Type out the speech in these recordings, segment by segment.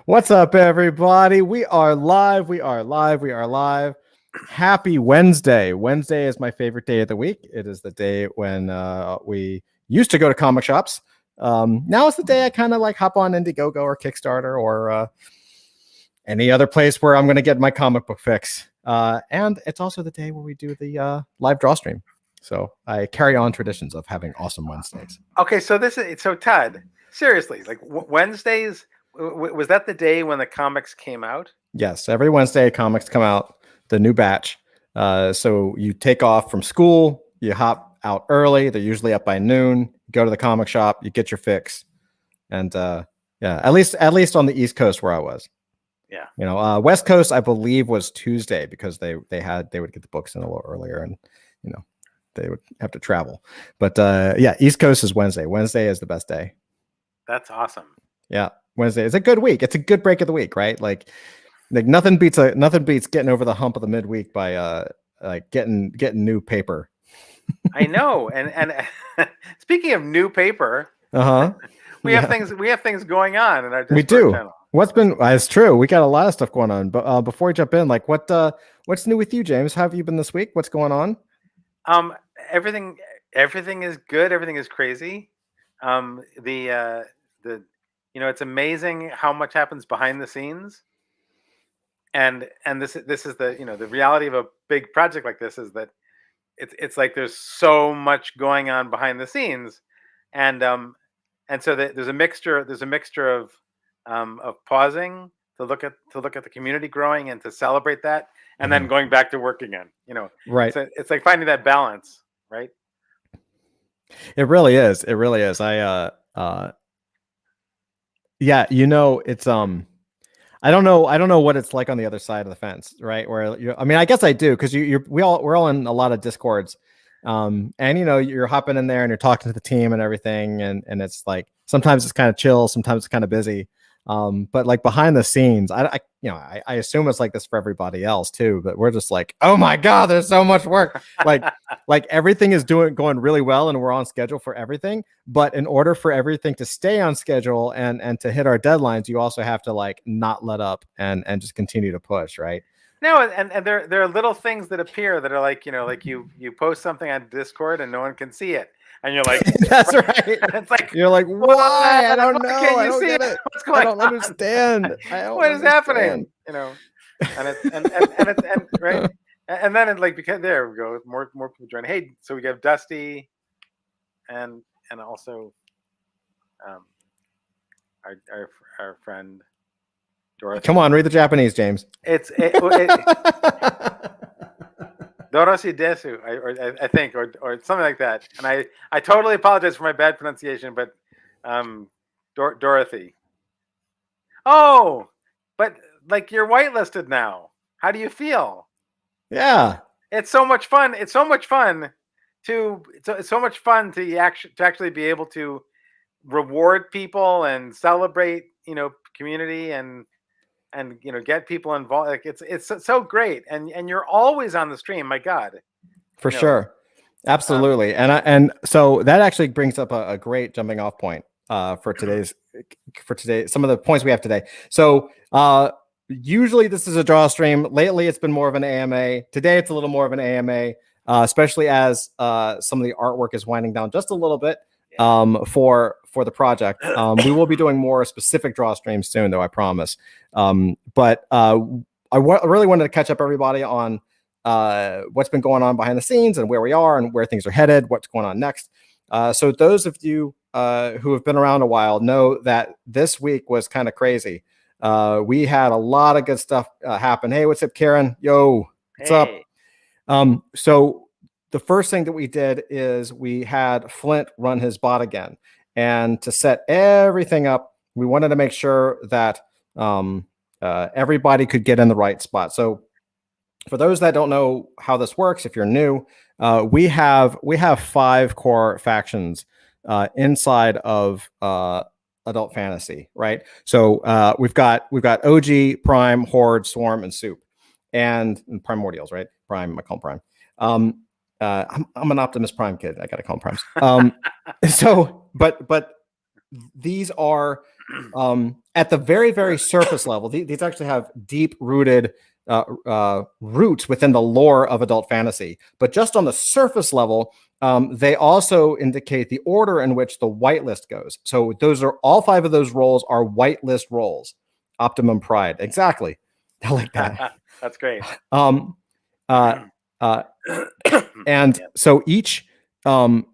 What's up, everybody? We are live. We are live. We are live. Happy Wednesday. Wednesday is my favorite day of the week. It is the day when we used to go to comic shops. Now it's the day I kind of like hop on Indiegogo or Kickstarter or any other place where I'm going to get my comic book fix. And it's also the day where we do the live draw stream. So I carry on traditions of having awesome Wednesdays. Okay, so Todd, seriously, like Wednesdays, was that the day when the comics came out? Yes, every Wednesday comics come out, the new batch. So you take off from school, you hop out early. They're usually up by noon. Go to the comic shop, you get your fix, and yeah, at least on the East Coast where I was. Yeah, you know, West Coast I believe was Tuesday because they would get the books in a little earlier, and you know they would have to travel. But yeah, East Coast is Wednesday. Wednesday is the best day. That's awesome. Yeah, Wednesday is a good week. It's a good break of the week, right? Like nothing beats getting over the hump of the midweek by like getting new paper. I know. And speaking of new paper, we have things going on in our Discord channel. It's true. We got a lot of stuff going on. But before we jump in, like what's new with you, James? How have you been this week? What's going on? Everything is good. Everything is crazy. It's amazing how much happens behind the scenes. And this is the reality of a big project like this is that it's like there's so much going on behind the scenes, and so there's a mixture of pausing to look at the community growing and to celebrate that, and then going back to work again. Right? So it's like finding that balance, right? It really is. It really is. Yeah, it's I don't know what it's like on the other side of the fence, right? Where I mean, I guess I do because we're all in a lot of Discords, and you're hopping in there and you're talking to the team and everything, and it's like sometimes it's kind of chill, sometimes it's kind of busy, but like behind the scenes, I assume it's like this for everybody else too, but we're just like, oh my god, there's so much work, like everything is going really well and we're on schedule for everything, but in order for everything to stay on schedule and to hit our deadlines, you also have to like not let up and just continue to push, right? No, and there are little things that appear that are like you post something on Discord and no one can see it, and you're like, that's right. It's like you're like, why? I don't know. I don't get it. What's going on? I don't understand. What is happening? And it's right. And then because there we go, more people join. Hey, so we have Dusty, and also our friend Dorothy. Come on, read the Japanese, James. It's Doroshi desu, I think, or something like that. And I totally apologize for my bad pronunciation, but Dorothy. Oh, but like you're whitelisted now. How do you feel? Yeah, it's so much fun. It's so much fun to actually be able to reward people and celebrate, community and get people involved. Like it's so great, and you're always on the stream. My God, for sure, absolutely. And so that actually brings up a great jumping off point for today. Some of the points we have today. So usually this is a draw stream. Lately, it's been more of an AMA. Today, it's a little more of an AMA, especially as some of the artwork is winding down just a little bit for the project. We will be doing more specific draw streams soon, though, I promise. But I really wanted to catch up everybody on what's been going on behind the scenes and where we are and where things are headed, what's going on next. So those of you who have been around a while know that this week was kind of crazy. We had a lot of good stuff happen. Hey, what's up, Karen? Yo, what's up? So the first thing that we did is we had Flint run his bot again. And to set everything up, we wanted to make sure that everybody could get in the right spot. So for those that don't know how this works, if you're new, we have 5 core factions inside of Adult Fantasy, right? So we've got OG, Prime, Horde, Swarm, and Soup, and Primordials, right? Prime, I call them Prime. I'm an Optimus Prime kid. I gotta call them Primes. So, but these are at the very, very surface level. These actually have deep rooted roots within the lore of adult fantasy. But just on the surface level, they also indicate the order in which the whitelist goes. So those are all 5 of those roles are whitelist roles. Optimum Pride, exactly. I like that. That's great. And so each one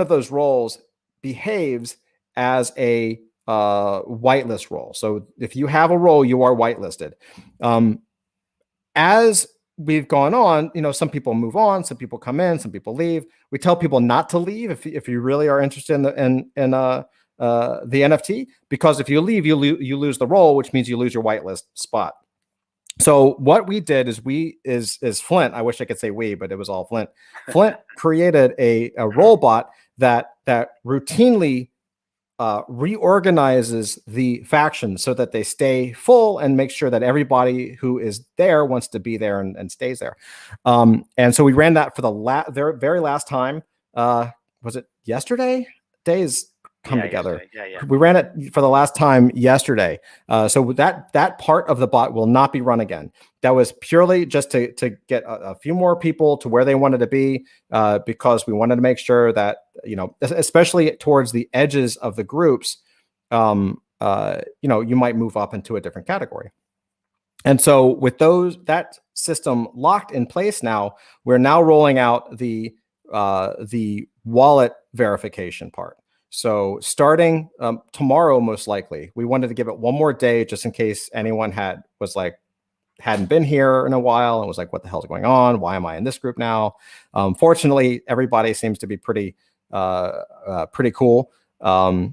of those roles behaves as a whitelist role. So if you have a role, you are whitelisted. As we've gone on, some people move on, some people come in, some people leave. We tell people not to leave if you really are interested in the NFT, because if you leave, you lose the role, which means you lose your whitelist spot. So what we did is Flint. I wish I could say we, but it was all Flint. Flint created a role bot that routinely reorganizes the factions so that they stay full and make sure that everybody who is there wants to be there and stays there. And so we ran that for the very last time. Was it yesterday? Days come together. Yeah. We ran it for the last time yesterday. So that part of the bot will not be run again. That was purely just to get a few more people to where they wanted to be, because we wanted to make sure that, especially towards the edges of the groups, you might move up into a different category. And so with that system locked in place now, we're now rolling out the wallet verification part. So starting tomorrow, most likely, we wanted to give it one more day just in case anyone hadn't been here in a while and was like, what the hell's going on? Why am I in this group now? Fortunately, everybody seems to be pretty cool. So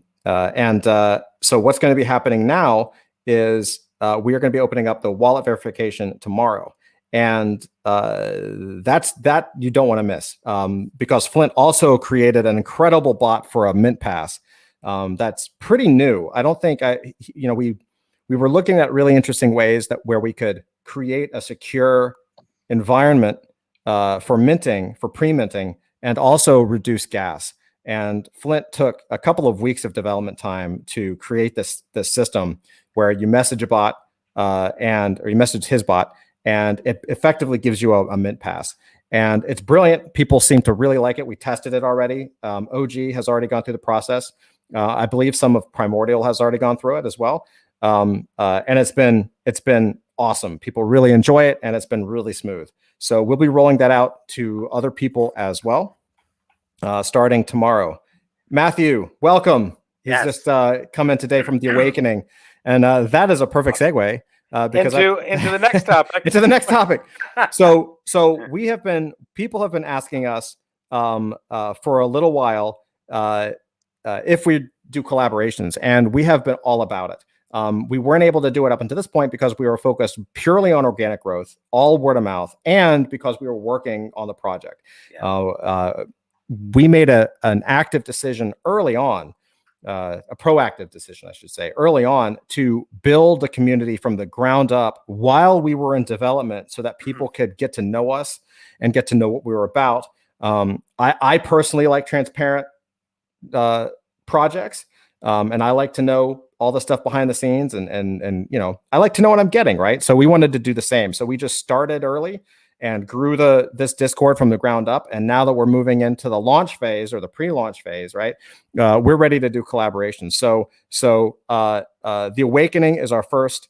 what's going to be happening now is we are going to be opening up the wallet verification tomorrow. And that you don't want to miss, because Flint also created an incredible bot for a mint pass that's pretty new. I don't think we were looking at really interesting ways where we could create a secure environment for minting, for pre-minting, and also reduce gas. And Flint took a couple of weeks of development time to create this system where you message a bot or you message his bot, and it effectively gives you a mint pass. And it's brilliant. People seem to really like it. We tested it already. OG has already gone through the process. I believe some of Primordial has already gone through it as well. And it's been awesome. People really enjoy it, and it's been really smooth. So we'll be rolling that out to other people as well, starting tomorrow. Matthew, welcome. He's just come in today from the Awakening. And that is a perfect segue. Because into the next topic. Into the next topic. So people have been asking us for a little while if we do collaborations, and we have been all about it. We weren't able to do it up until this point because we were focused purely on organic growth, all word of mouth, and because we were working on the project. We made an active decision early on. A proactive decision, I should say, early on, to build the community from the ground up while we were in development so that people could get to know us and get to know what we were about. I personally like transparent projects, and I like to know all the stuff behind the scenes, and I like to know what I'm getting, right? So we wanted to do the same. So we just started early and grew this Discord from the ground up. And now that we're moving into the launch phase or the pre-launch phase, right, we're ready to do collaborations. So the Awakening is our first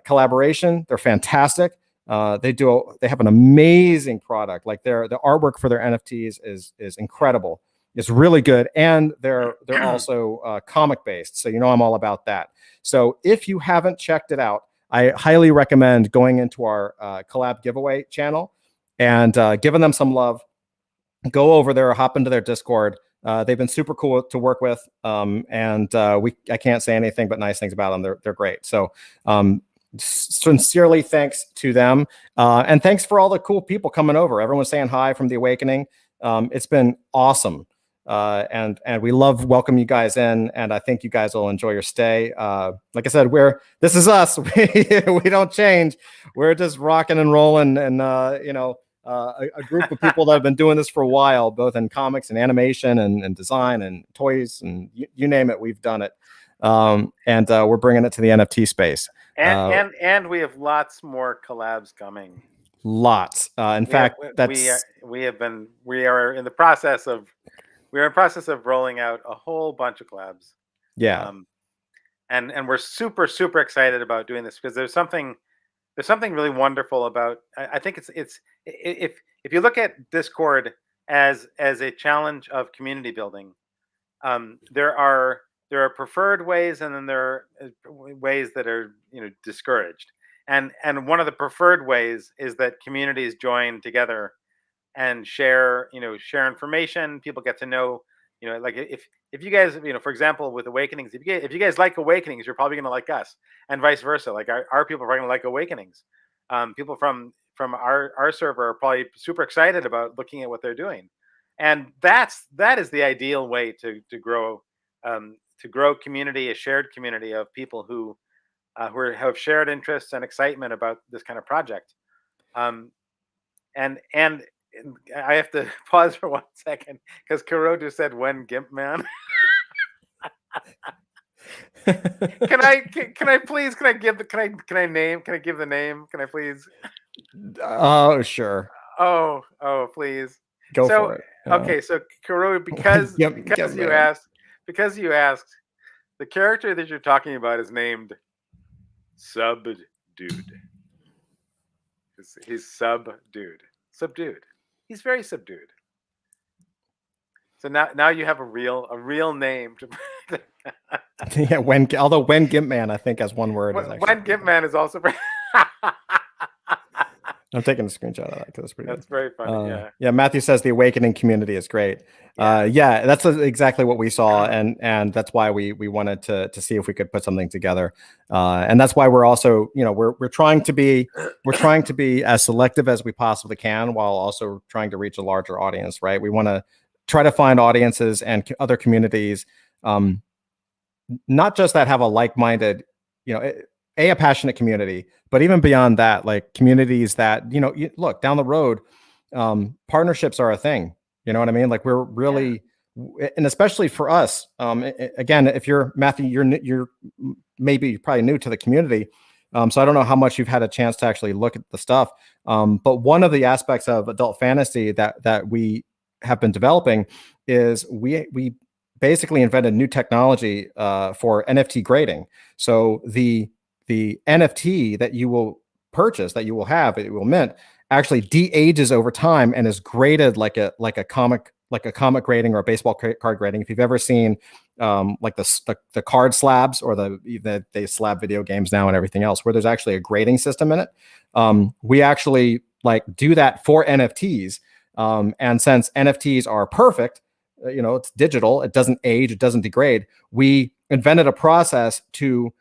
collaboration. They're fantastic. They have an amazing product. Like the artwork for their NFTs is incredible. It's really good, and they're also comic based. So I'm all about that. So if you haven't checked it out, I highly recommend going into our collab giveaway channel and giving them some love. Go over there, hop into their Discord. They've been super cool to work with, and I can't say anything but nice things about them. They're great. So sincerely thanks to them, and thanks for all the cool people coming over. Everyone's saying hi from the Awakening. It's been awesome. And we love welcoming you guys in, and I think you guys will enjoy your stay. Like I said, this is us. We don't change. We're just rocking and rolling, and a group of people that have been doing this for a while, both in comics and animation and design and toys and you name it, we've done it. And we're bringing it to the NFT space. And we have lots more collabs coming. Lots. In fact, we are in the process of rolling out a whole bunch of collabs. Yeah. And we're super excited about doing this because there's something really wonderful about. I think it's if you look at Discord as a challenge of community building, there are preferred ways, and then there are ways that are discouraged. And one of the preferred ways is that communities join together and share information. People get to know, like if you guys, for example, with Awakenings, if you guys like Awakenings, you're probably going to like us, and vice versa. Like our people are going to like Awakenings. People from our server are probably super excited about looking at what they're doing, and that is the ideal way to grow community, a shared community of people who have shared interests and excitement about this kind of project. And I have to pause for 1 second because Kurodu said, "When Gimp Man." Can I give the name? Can I please? Oh, sure. Oh, please. Go for it. Okay, so Kurodu, because you asked, the character that you're talking about is named Subdued. He's subdued. He's very subdued. So now you have a real name to. Yeah, although when Gimp Man, I think as one word. When Gimp Man is also. I'm taking a screenshot of that because it's pretty. That's very funny. Yeah. Matthew says the Awakening community is great. Yeah, that's exactly what we saw, and that's why we wanted to see if we could put something together. And that's why we're also, we're trying to be as selective as we possibly can, while also trying to reach a larger audience. Right? We want to try to find audiences and other communities, not just that have a like-minded, a passionate community, but even beyond that, like communities that, look down the road, partnerships are a thing. You know what I mean? Like we're really, and especially for us, again, if you're Matthew, you're probably new to the community. So I don't know how much you've had a chance to actually look at the stuff. But one of the aspects of adult fantasy that we have been developing is we basically invented new technology for NFT grading. So the NFT that you will purchase, that you will have, it will mint, actually de-ages over time and is graded like a comic grading or a baseball card grading. If you've ever seen like the card slabs, or they slab video games now and everything else, where there's actually a grading system in it. We actually do that for NFTs. And since NFTs are perfect, it's digital, it doesn't age, it doesn't degrade. We invented a process to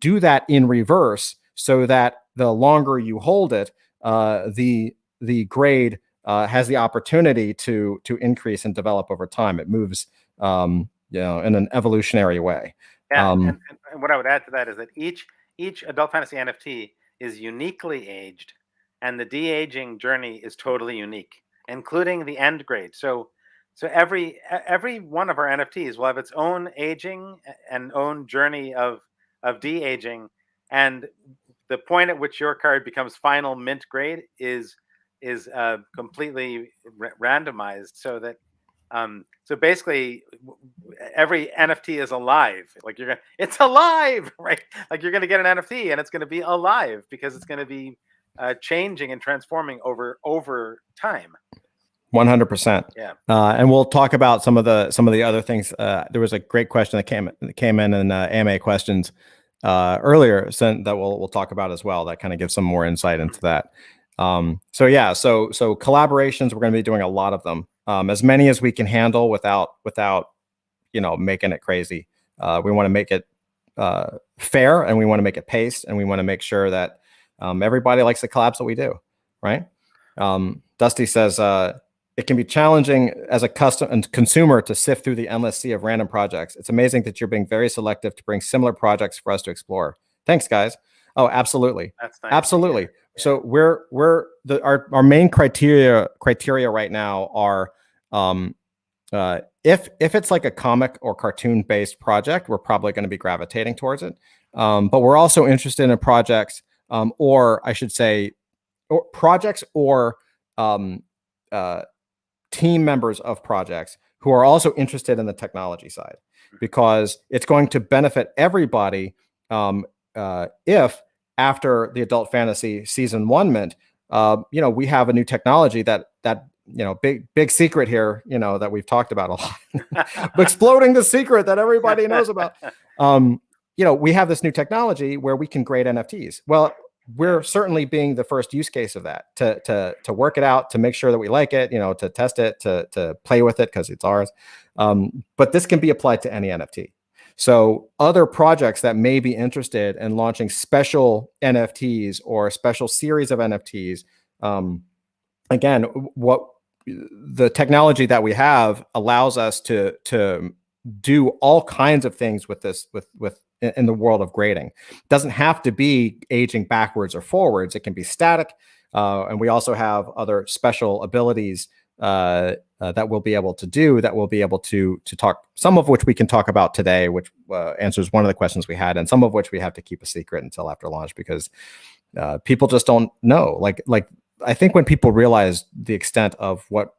do that in reverse, so that the longer you hold it, the grade has the opportunity to increase and develop over time. It moves, in an evolutionary way. Yeah, and what I would add to that is that each adult fantasy NFT is uniquely aged, and the de-aging journey is totally unique, including the end grade. So every one of our NFTs will have its own aging and own journey of de-aging, and the point at which your card becomes final mint grade is completely randomized, so that so basically every NFT is alive. Like it's alive, right? Like you're gonna get an NFT and it's gonna be alive because it's gonna be changing and transforming over time. 100%. Yeah. And we'll talk about some of the other things. There was a great question that came in AMA questions earlier, that we'll talk about as well. That kind of gives some more insight into that. So collaborations, we're going to be doing a lot of them, as many as we can handle without making it crazy. We want to make it fair, and we want to make it paced, and we want to make sure that everybody likes the collabs that we do, right? Dusty says it can be challenging as a consumer to sift through the endless sea of random projects. It's amazing that you're being very selective to bring similar projects for us to explore. Thanks, guys. Oh, absolutely. That's nice. Absolutely. Yeah. So our main criteria right now are, if it's like a comic or cartoon based project, we're probably going to be gravitating towards it. But we're also interested in projects, or I should say, or projects or um, uh, team members of projects who are also interested in the technology side, because it's going to benefit everybody, if after the adult fantasy season 1 mint, we have a new technology that big secret here, that we've talked about a lot, exploding the secret that everybody knows about. We have this new technology where we can grade NFTs. Well, we're certainly being the first use case of that, to work it out, to make sure that we like it, to test it, to play with it because it's ours. But this can be applied to any NFT. So other projects that may be interested in launching special NFTs or a special series of NFTs, again, what the technology that we have allows us to do all kinds of things with this, with in the world of grading. It doesn't have to be aging backwards or forwards. It can be static. And we also have other special abilities that we'll be able to do, that we'll be able to talk, some of which we can talk about today, which answers one of the questions we had, and some of which we have to keep a secret until after launch, because people just don't know. Like I think when people realize the extent of what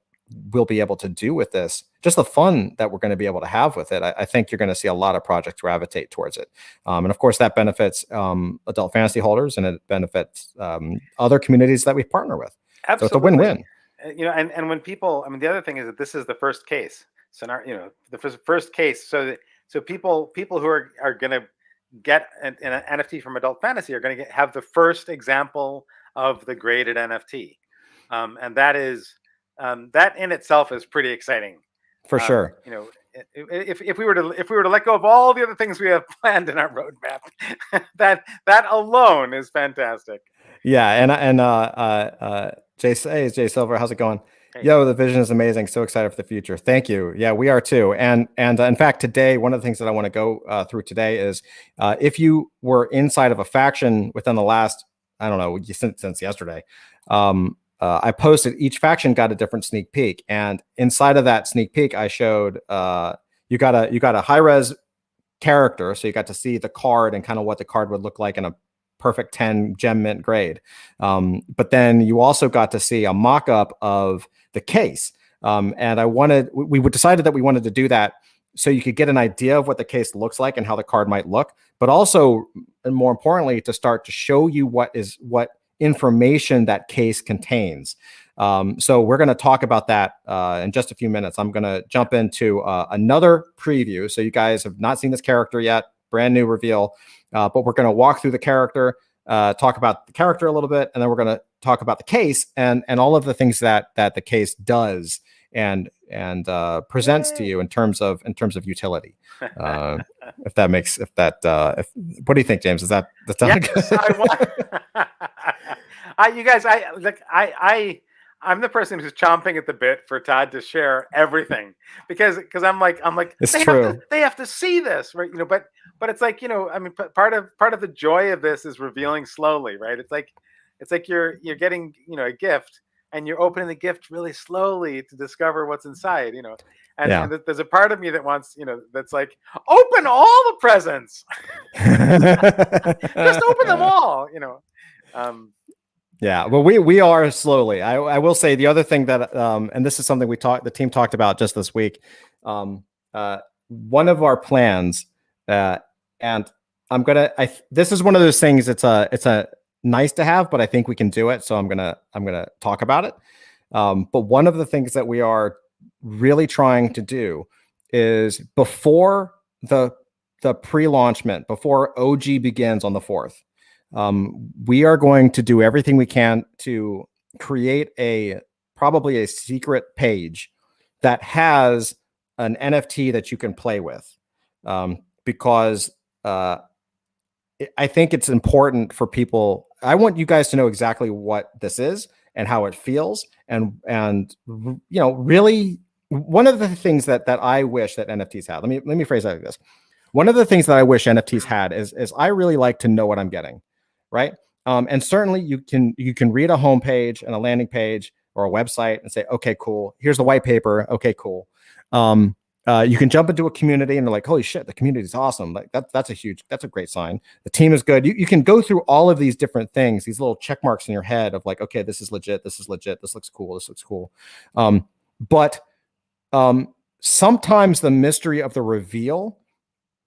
we'll be able to do with this, just the fun that we're going to be able to have with it, I think you're going to see a lot of projects gravitate towards it. And of course, that benefits adult fantasy holders, and it benefits other communities that we partner with. Absolutely. So it's a win-win. And when people, the other thing is that this is the first case. So now, the first case. So people who are going to get an NFT from adult fantasy are going to have the first example of the graded NFT. And that is, that in itself is pretty exciting. For sure. If we were to let go of all the other things we have planned in our roadmap, that alone is fantastic. Yeah, Jay Silver, how's it going? Hey. Yo, the vision is amazing. So excited for the future. Thank you. Yeah, we are too. And in fact, today, one of the things that I want to go through today is, if you were inside of a faction within the last, I don't know, since yesterday, I posted, each faction got a different sneak peek, and inside of that sneak peek, I showed you got a high res character, so you got to see the card and kind of what the card would look like in a perfect 10 gem mint grade. But then you also got to see a mock-up of the case, and we decided that we wanted to do that so you could get an idea of what the case looks like and how the card might look, but also, and more importantly, to start to show you what information that case contains. So we're going to talk about that in just a few minutes. I'm going to jump into another preview. So you guys have not seen this character yet, brand new reveal, but we're going to walk through the character, talk about the character a little bit, and then we're going to talk about the case and all of the things that the case does and presents to you in terms of utility. What do you think, James? Is that yes, you guys, I'm the person who's chomping at the bit for Todd to share everything, because I'm like it's true. They have to see this, right? But it's like, part of the joy of this is revealing slowly, right? It's like you're getting, a gift, and you're opening the gift really slowly to discover what's inside, and there's a part of me that wants, that's like, open all the presents, just open them all, Yeah, well, we are slowly. I will say the other thing that, and this is something the team talked about just this week. One of our plans, and this is one of those things. It's a nice to have, but I think we can do it. So I'm gonna talk about it. But one of the things that we are really trying to do is, before the pre-launch mint, before OG begins on the 4th. We are going to do everything we can to create probably a secret page that has an NFT that you can play with, because I think it's important for people. I want you guys to know exactly what this is and how it feels, and really, one of the things that I wish that NFTs had. Let me phrase that like this. One of the things that I wish NFTs had is I really like to know what I'm getting. right? And certainly you can read a homepage and a landing page or a website and say, okay, cool. Here's the white paper. Okay, cool. You can jump into a community and they're like, holy shit, the community is awesome. Like that's a great sign. The team is good. You can go through all of these different things, these little check marks in your head of like, okay, this is legit. This is legit. This looks cool. This looks cool. But sometimes the mystery of the reveal,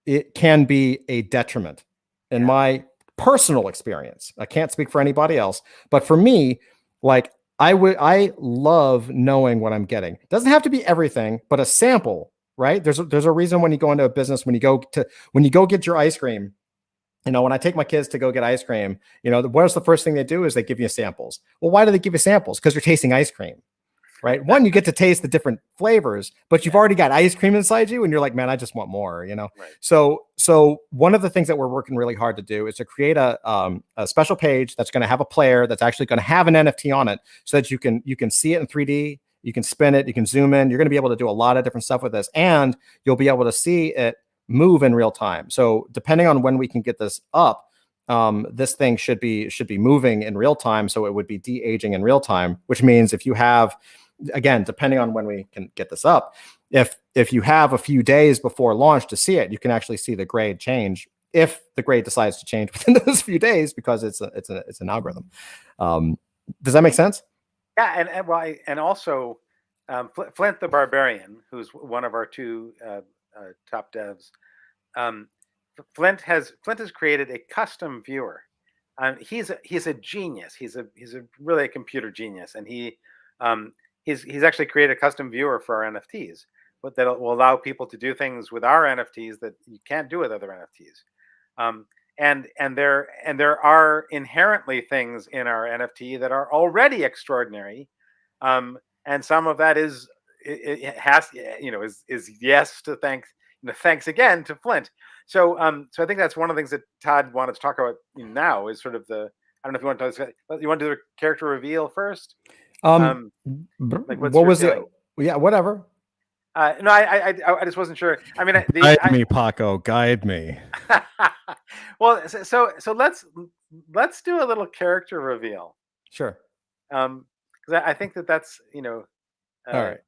it can be a detriment in my personal experience. I can't speak for anybody else, but for me, like I love knowing what I'm getting. It doesn't have to be everything, but a sample, right? There's a reason when you go into a business, when you go get your ice cream, when I take my kids to go get ice cream, what's the first thing they do is they give you samples. Well, why do they give you samples? Because you're tasting ice cream. Right. One, you get to taste the different flavors, but you've already got ice cream inside you and you're like, man, I just want more, Right. So one of the things that we're working really hard to do is to create a special page that's going to have a player that's actually going to have an NFT on it so that you can see it in 3D, you can spin it, you can zoom in, you're going to be able to do a lot of different stuff with this, and you'll be able to see it move in real time. So depending on when we can get this up, this thing should be moving in real time. So it would be de-aging in real time, which means if you have, again, depending on when we can get this up, if you have a few days before launch to see it, you can actually see the grade change if the grade decides to change within those few days because it's an algorithm. Does that make sense? Yeah, and also Flint the Barbarian, who's one of our two top devs. Flint has created a custom viewer. He's a genius. He's really a computer genius, and he's actually created a custom viewer for our NFTs, but that will allow people to do things with our NFTs that you can't do with other NFTs. And there are inherently things in our NFT that are already extraordinary, and some of that is yes to thanks again to Flint. So I think that's one of the things that Todd wanted to talk about now is sort of I don't know if you want to do the character reveal first. Like what was it? Yeah, whatever. No, I just wasn't sure. I mean, guide me, Paco. Guide me. Well, so let's do a little character reveal. Sure. Because I think that's all right.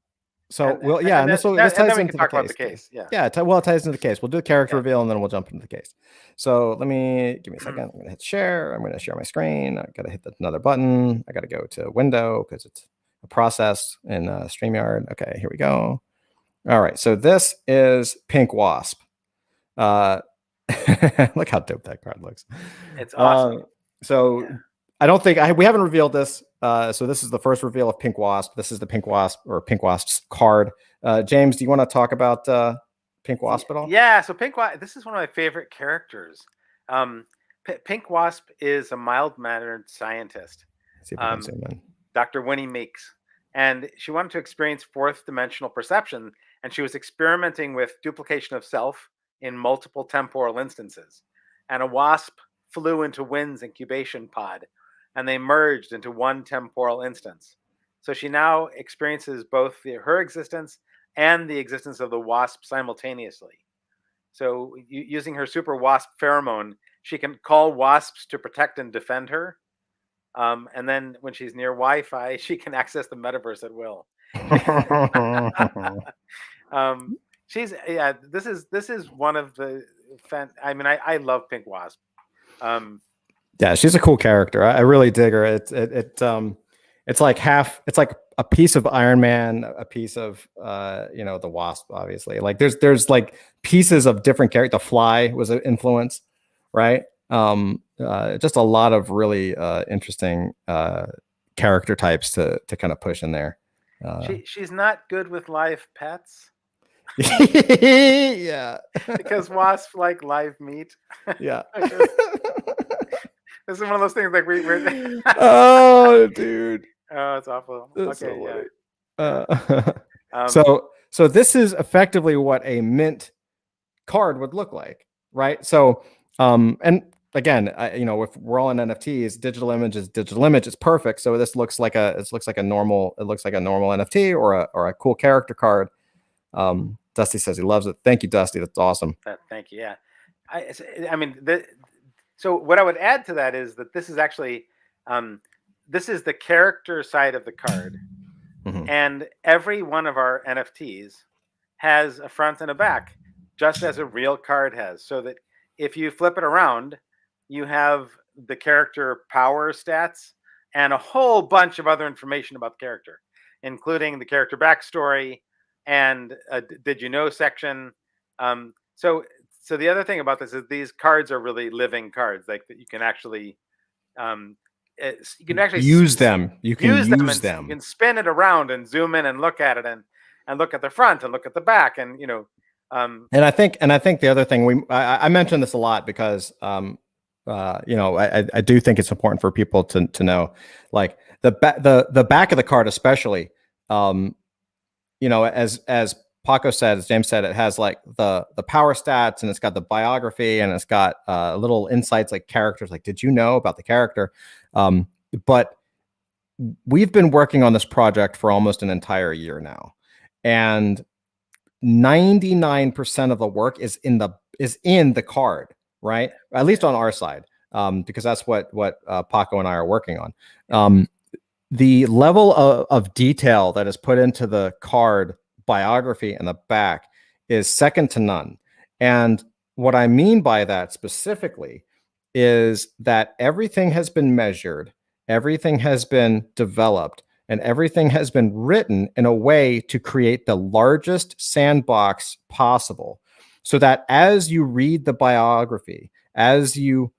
So this ties into the case. It ties into the case. We'll do the character reveal and then we'll jump into the case. So give me a second. I'm gonna hit share. I'm gonna share my screen. I gotta hit another button. I gotta go to window because it's a process in StreamYard. Okay, here we go. All right. So this is Pink Wasp. Look how dope that card looks. It's awesome. I don't think we haven't revealed this. So this is the first reveal of Pink Wasp. This is the Pink Wasp or Pink Wasp's card. James, do you want to talk about Pink Wasp at all? Yeah. So Pink Wasp, this is one of my favorite characters. Pink Wasp is a mild-mannered scientist, Dr. Winnie Meeks, and she wanted to experience fourth-dimensional perception, and she was experimenting with duplication of self in multiple temporal instances. And a wasp flew into Wynn's incubation pod, and they merged into one temporal instance. So she now experiences both her existence and the existence of the wasp simultaneously. So using her super wasp pheromone, she can call wasps to protect and defend her. And then when she's near Wi-Fi, she can access the metaverse at will. This is one of the I love Pink Wasp. Yeah, she's a cool character. I really dig her. It's like a piece of Iron Man, a piece of the Wasp, obviously. Like there's like pieces of different characters. The Fly was an influence, right? Just a lot of really interesting character types to kind of push in there. She's not good with live pets. Yeah, because wasps like live meat. Yeah. This is one of those things like we're oh, dude. Oh, it's awful. That's okay, So this is effectively what a mint card would look like, right? So, and again, if we're all in NFTs, digital image is digital image. It's perfect. So this looks like a normal NFT or a cool character card. Dusty says he loves it. Thank you, Dusty. That's awesome. Thank you. Yeah, So what I would add to that is that this is actually this is the character side of the card, and every one of our NFTs has a front and a back, just as a real card has. So that if you flip it around, you have the character power stats and a whole bunch of other information about the character, including the character backstory and a did you know section. So the other thing about this is these cards are really living cards, like that you can actually you can actually Use them. You can use them, use and you them. can spin it around and zoom in and look at it, and look at the front and look at the back, and And I think the other thing I mentioned this a lot because I do think it's important for people to know, like the back of the card, especially, as Paco said, as James said, it has like the power stats, and it's got the biography, and it's got little insights like characters, like did you know about the character? But we've been working on this project for almost an entire year now, and 99% of the work is in the card, right? At least on our side, because that's what Paco and I are working on. The level of detail that is put into the card biography and the back is second to none. And what I mean by that specifically is that everything has been measured, everything has been developed, and everything has been written in a way to create the largest sandbox possible, so that as you read the biography, as you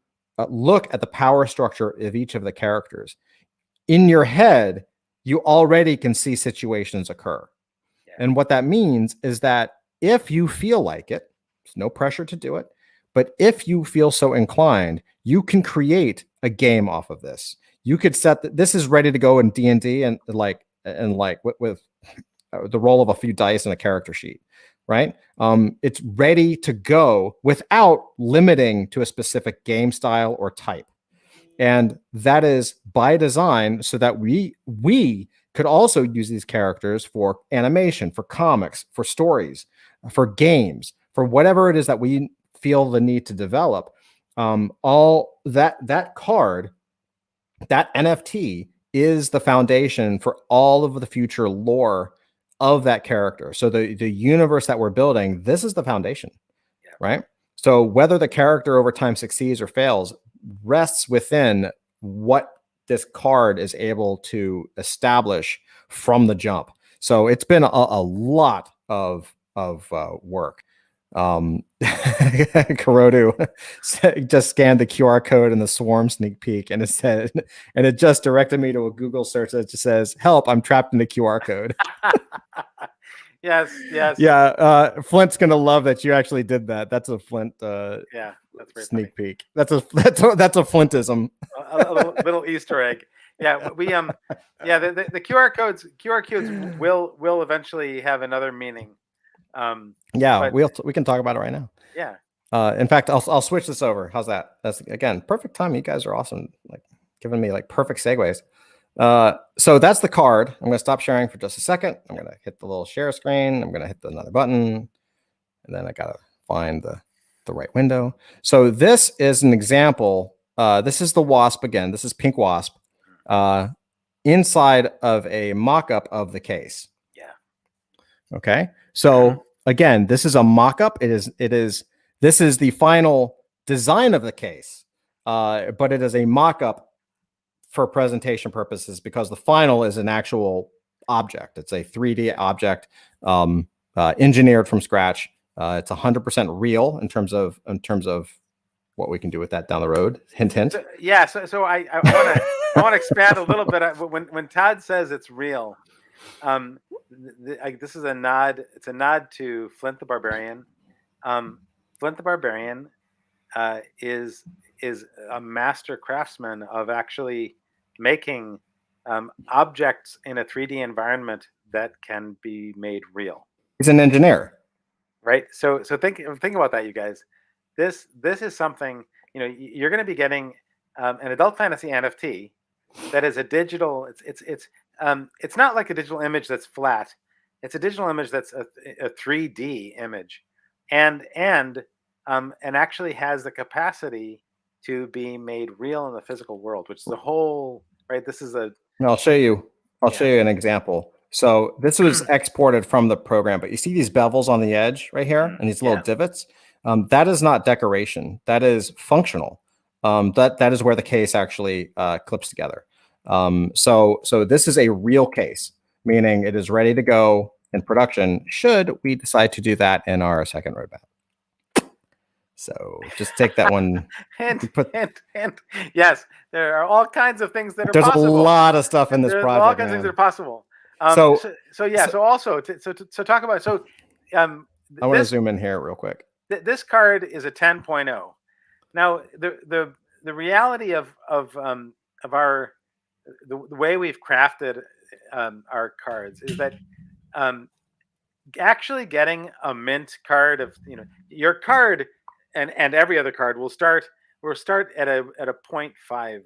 look at the power structure of each of the characters, in your head, you already can see situations occur. Yeah. And what that means is that if you feel like it, there's no pressure to do it, but if you feel so inclined, you can create a game off of this. You could set this is ready to go in D&D and like with the roll of a few dice and a character sheet, right? It's ready to go without limiting to a specific game style or type. And that is by design, so that we could also use these characters for animation, for comics, for stories, for games, for whatever it is that we feel the need to develop. All that card, that NFT, is the foundation for all of the future lore of that character. So the universe that we're building, this is the foundation, right? So whether the character over time succeeds or fails rests within what this card is able to establish from the jump. So it's been a lot of work. Kurodu just scanned the QR code in the Swarm sneak peek, and it just directed me to a Google search that just says, "Help! I'm trapped in the QR code." Yes. Yeah, Flint's gonna love that you actually did that. That's a Flint. Yeah, that's very sneak funny. peek. That's a Flintism. A little Easter egg. Yeah, we the QR codes will eventually have another meaning. Yeah, we can talk about it right now. Yeah. In fact, I'll switch this over. How's that? That's, again, perfect time. You guys are awesome. Like giving me like perfect segues. So that's the card. I'm going to stop sharing for just a second. I'm going to hit the little share screen. I'm going to hit another button, and then I got to find the right window. So this is an example. This is the Wasp again. This is Pink Wasp inside of a mock-up of the case. Yeah. Okay. So again, this is a mock-up. This is the final design of the case, but it is a mock-up for presentation purposes, because the final is an actual object. It's a 3D object, engineered from scratch. It's 100% real in terms of what we can do with that down the road. Hint, hint. So I want to expand a little bit. When Todd says it's real, this is a nod. It's a nod to Flint the Barbarian. Flint the Barbarian is a master craftsman of actually making objects in a 3D environment that can be made real. He's an engineer, right? So think about that, you guys. This is something, you're going to be getting an adult fantasy NFT that is a digital. It's not like a digital image that's flat. It's a digital image that's a 3D image, and actually has the capacity to be made real in the physical world, which is the whole, right? This is a. And I'll show you. I'll show you an example. So this was exported from the program, but you see these bevels on the edge right here and these little divots. That is not decoration. That is functional. That is where the case actually clips together. So this is a real case, meaning it is ready to go in production should we decide to do that in our second roadmap. So just take that one. and yes, there are all kinds of things that are There's possible. a lot of stuff in this There's project. all kinds of things that are possible. So talk about I want to zoom in here real quick. This card is a 10.0. Now the reality of our the way we've crafted our cards is that actually getting a mint card of your card and every other card will start at a 0.5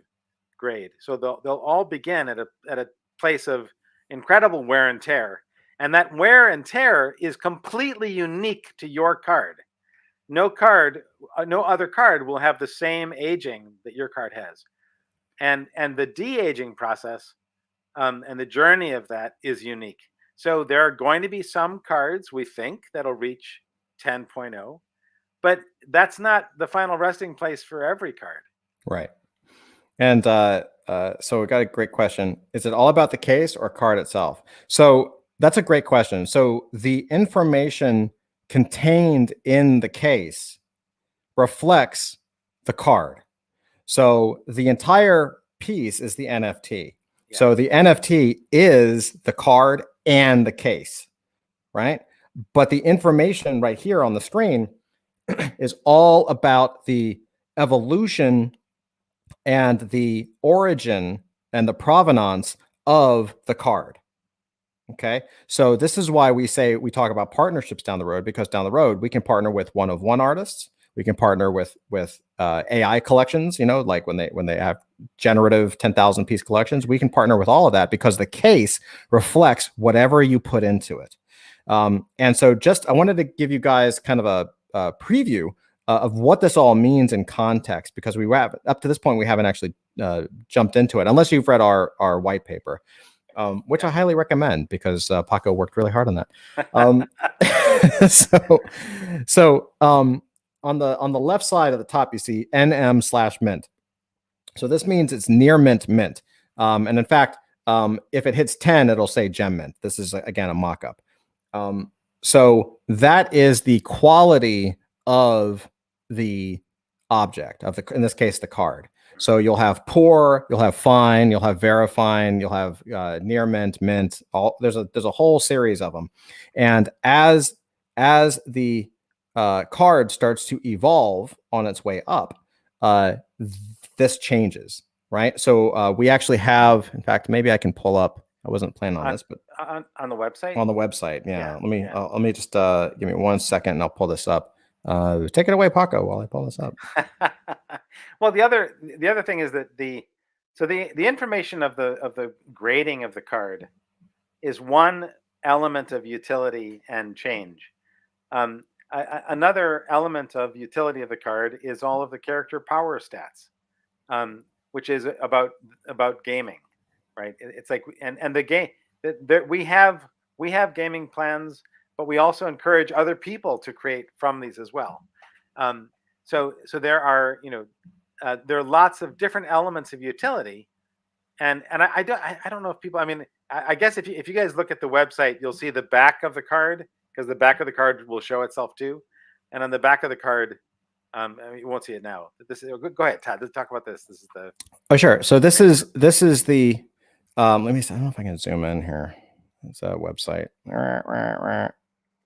grade. So they'll all begin at a place of incredible wear and tear. And that wear and tear is completely unique to your card. No other card will have the same aging that your card has. And the de-aging process and the journey of that is unique. So there are going to be some cards we think that'll reach 10.0, but that's not the final resting place for every card. Right. And so we got a great question. Is it all about the case or card itself? So that's a great question. So the information contained in the case reflects the card. So the entire piece is the NFT. Yeah. So the NFT is the card and the case, right? But the information right here on the screen is all about the evolution and the origin and the provenance of the card. Okay, so this is why we talk about partnerships down the road, because down the road we can partner with one-of-one artists. We can partner with AI collections, like when they have generative 10,000 piece collections. We can partner with all of that because the case reflects whatever you put into it. And so I wanted to give you guys kind of a preview of what this all means in context, because up to this point we haven't actually jumped into it unless you've read our white paper. Which I highly recommend because Paco worked really hard on that. So on the left side of the top, you see NM/mint. So this means it's near mint. And in fact, if it hits 10, it'll say gem mint. This is again a mock-up. So that is the quality of the object in this case, the card. So you'll have poor, you'll have fine, you'll have verifine, you'll have near mint. There's a whole series of them, and as the card starts to evolve on its way up, this changes, right? So we actually have, in fact, maybe I can pull up. I wasn't planning on this, but on the website. On the website, yeah. Let me just give me 1 second, and I'll pull this up. Take it away, Paco, while I pull this up. Well, the other thing is that the information of the grading of the card is one element of utility and change. Another element of utility of the card is all of the character power stats, which is about gaming, right? It's like and the game that we have gaming plans, but we also encourage other people to create from these as well. So there are there are lots of different elements of utility, and I don't know if people. I mean, I guess if you guys look at the website, you'll see the back of the card, because the back of the card will show itself too, and on the back of the card, you won't see it now. Go ahead, Todd. Let's talk about this. This is the. Oh, sure. So this is the. Let me see. I don't know if I can zoom in here. It's a website.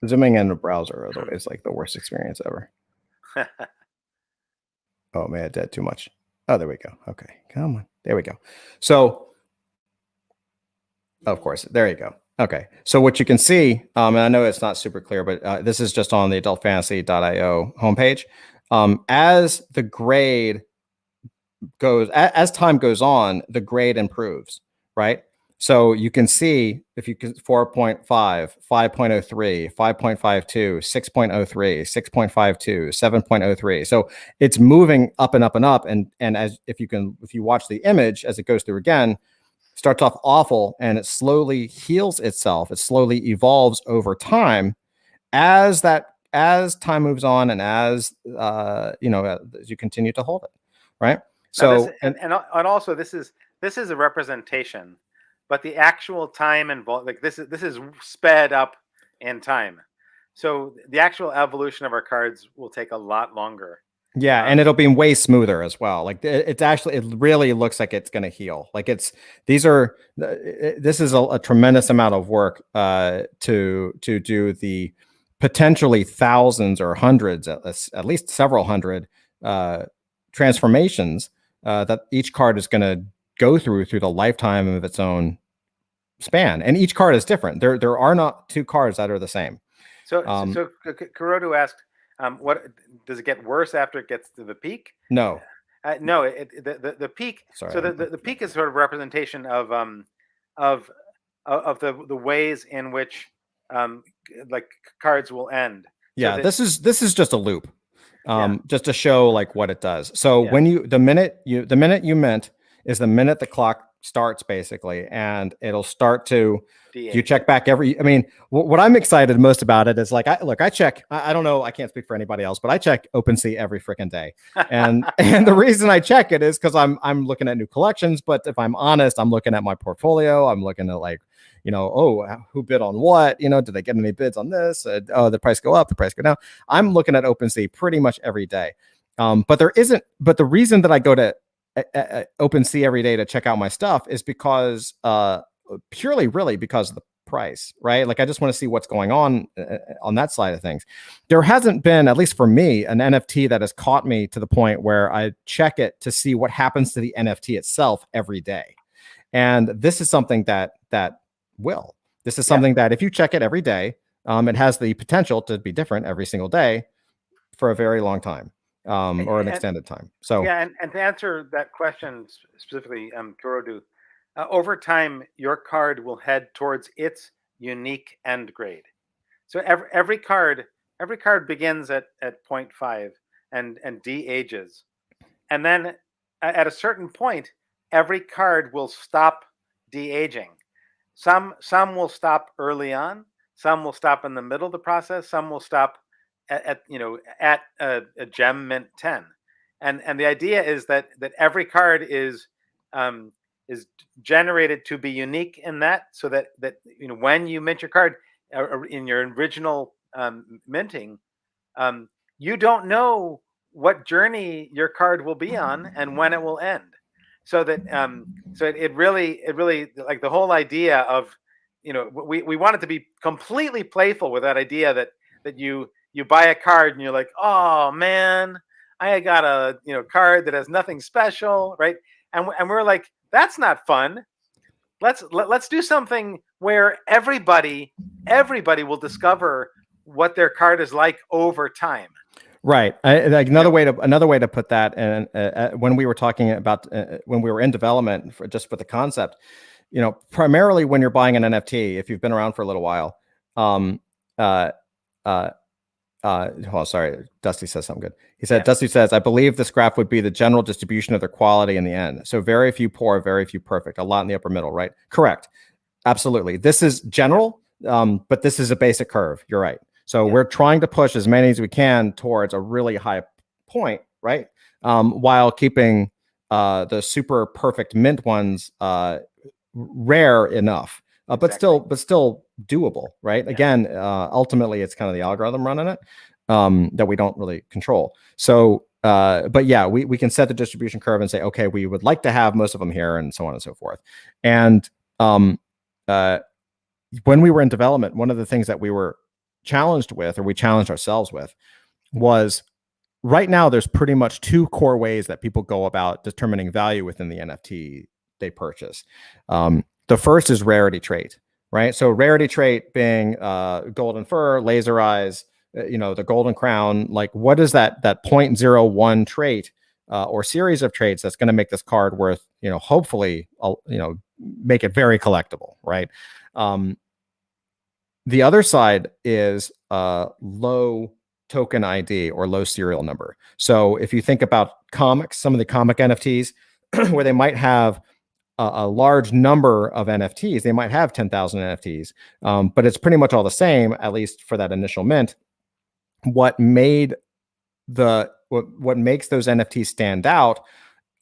Zooming in a browser is always like the worst experience ever. Oh man, I did too much. Oh, there we go. Okay, come on. There we go. So, of course, there you go. Okay, so what you can see, and I know it's not super clear, but this is just on the adultfantasy.io homepage. As the grade goes, as time goes on, the grade improves, right? So you can see if you can 4.5, 5.03, 5.52, 6.03, 6.52, 7.03. So it's moving up and up and up. And as if you watch the image as it goes through again, starts off awful and it slowly heals itself. It slowly evolves over time as time moves on and as as you continue to hold it, right? So and also this is a representation, but the actual time involved, like this is sped up in time. So the actual evolution of our cards will take a lot longer. Yeah, and it'll be way smoother as well. Like it really looks like it's going to heal. Like this is a tremendous amount of work to do the potentially thousands or hundreds, at least several hundred transformations that each card is going to go through the lifetime of its own span. And each card is different. There are not two cards that are the same. So Kurodu asked, what does it get worse after it gets to the peak? No. No, the peak. Sorry. So the peak is sort of representation of the ways in which like cards will end. Yeah, this is just a loop, just to show like what it does. So when the minute you mint is the minute the clock starts basically, and it'll start to you check back every. I mean, what I'm excited most about it is like I check. I don't know. I can't speak for anybody else, but I check OpenSea every freaking day, and the reason I check it is because I'm looking at new collections. But if I'm honest, I'm looking at my portfolio. I'm looking at like, who bid on what? Did they get any bids on this? The price go up, the price go down. I'm looking at OpenSea pretty much every day. But the reason that I go to OpenSea every day to check out my stuff is because purely really because of the price, right? Like I just want to see what's going on that side of things. There hasn't been, at least for me, an NFT that has caught me to the point where I check it to see what happens to the NFT itself every day. And this is something that will. This is something that if you check it every day, it has the potential to be different every single day for a very long time, or an extended time. So and to answer that question specifically, Kurodu, over time, your card will head towards its unique end grade. So every card begins at 0.5 and de-ages, and then at a certain point, every card will stop de-aging. Some will stop early on. Some will stop in the middle of the process. Some will stop at a gem mint 10. And the idea is that every card is generated to be unique in that, so that when you mint your card in your original minting, you don't know what journey your card will be on and when it will end. So that it really like the whole idea of we want it to be completely playful with that idea that you buy a card and you're like, oh man, I got a card that has nothing special, right? And we're like, that's not fun. Let's do something where everybody will discover what their card is like over time. Right. Like another way to put that, and when we were talking about when we were in development for the concept, primarily when you're buying an NFT, if you've been around for a little while, sorry, Dusty says something good. He said, Dusty says, I believe this graph would be the general distribution of their quality in the end. So very few poor, very few perfect, a lot in the upper middle, right? Correct. Absolutely. This is general, but this is a basic curve. You're right. So we're trying to push as many as we can towards a really high point, right? While keeping the super perfect mint ones rare enough, but still doable, right? Again, ultimately, it's kind of the algorithm running it that we don't really control. So, but yeah, we can set the distribution curve and say, okay, we would like to have most of them here, and so on and so forth. And when we were in development, one of the things that we were challenged with, or we challenged ourselves with, was right now there's pretty much two core ways that people go about determining value within the NFT they purchase. The first is rarity trait, right? So rarity trait being golden fur, laser eyes, the golden crown. Like, what is that 0.01 trait or series of traits that's going to make this card worth, hopefully, make it very collectible, right? The other side is low token ID or low serial number. So if you think about comics, some of the comic NFTs, where they might have a large number of NFTs, they might have 10,000 NFTs, but it's pretty much all the same, at least for that initial mint. What makes those NFTs stand out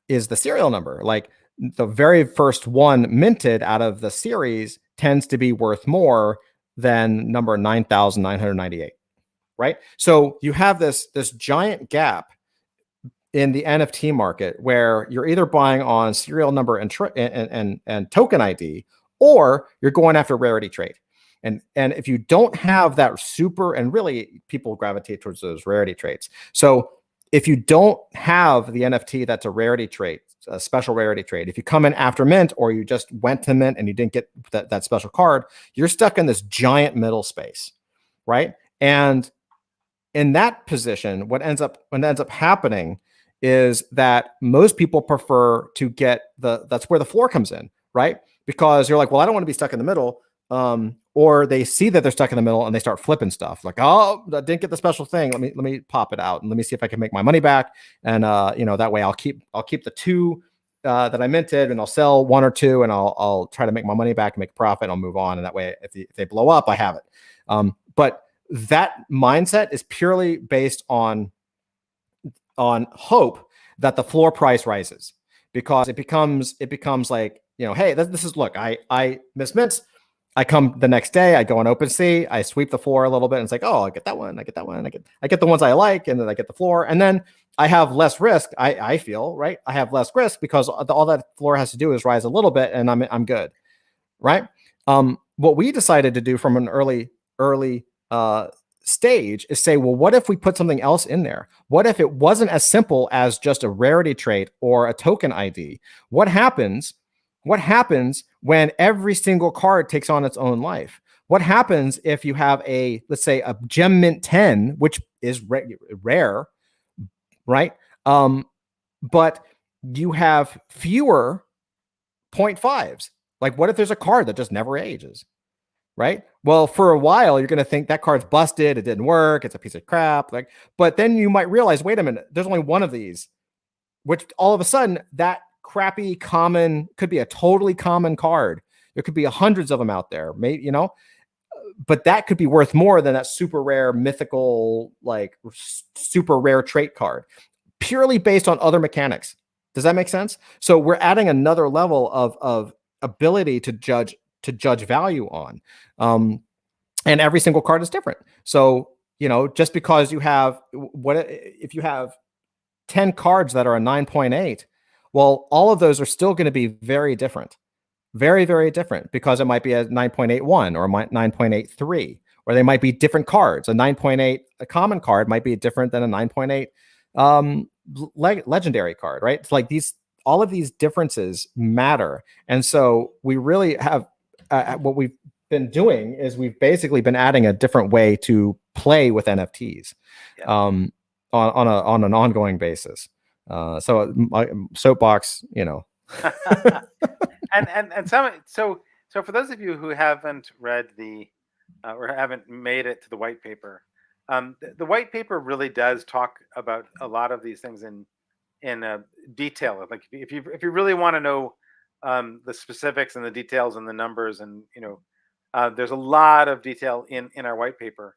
is the serial number. Like the very first one minted out of the series tends to be worth more than number 9,998, right? So you have this giant gap in the NFT market where you're either buying on serial number and token ID, or you're going after rarity trade. And if you don't have that super, and really people gravitate towards those rarity trades. So if you don't have the NFT that's a rarity trade, a special rarity trade, if you come in after mint, or you just went to mint and you didn't get that special card, you're stuck in this giant middle space, right? And in that position, what ends up happening is that most people prefer to get that's where the floor comes in, right? Because you're like, well, I don't want to be stuck in the middle. Or they see that they're stuck in the middle and they start flipping stuff like, oh, I didn't get the special thing. Let me pop it out and let me see if I can make my money back. And that way I'll keep the two that I minted, and I'll sell one or two, and I'll try to make my money back and make a profit. And I'll move on. And that way, if they blow up, I have it. But that mindset is purely based on hope that the floor price rises, because it becomes like, hey, this is, look, I miss mints. I come the next day, I go on OpenSea, I sweep the floor a little bit, and it's like, oh, I get that one, I get the ones I like, and then I get the floor, and then I have less risk. I feel, right? I have less risk because all that floor has to do is rise a little bit, and I'm good, right? What we decided to do from an early stage is say, well, what if we put something else in there? What if it wasn't as simple as just a rarity trait or a token ID? What happens when every single card takes on its own life? What happens if you have let's say a gem mint 10, which is rare, right? But you have fewer 0.5s. Like, what if there's a card that just never ages, right? Well, for a while, you're going to think that card's busted. It didn't work. It's a piece of crap. But then you might realize, wait a minute, there's only one of these, which all of a sudden that crappy common could be a totally common card. There could be hundreds of them out there, maybe, but that could be worth more than that super rare mythical, like super rare trait card, purely based on other mechanics. Does that make sense? So we're adding another level of ability to judge value on, and every single card is different. So just because you have if you have 10 cards that are a 9.8, well, all of those are still going to be very different, very, very different, because it might be a 9.81 or a 9.83, or they might be different cards. A 9.8, a common card, might be different than a 9.8 legendary card, right? It's like all of these differences matter. And so we really have what we've been doing is we've basically been adding a different way to play with NFTs, on an ongoing basis. So my soapbox, and so for those of you who haven't read or haven't made it to the white paper, the white paper really does talk about a lot of these things in detail. Like if you really want to know the specifics and the details and the numbers, and there's a lot of detail in our white paper,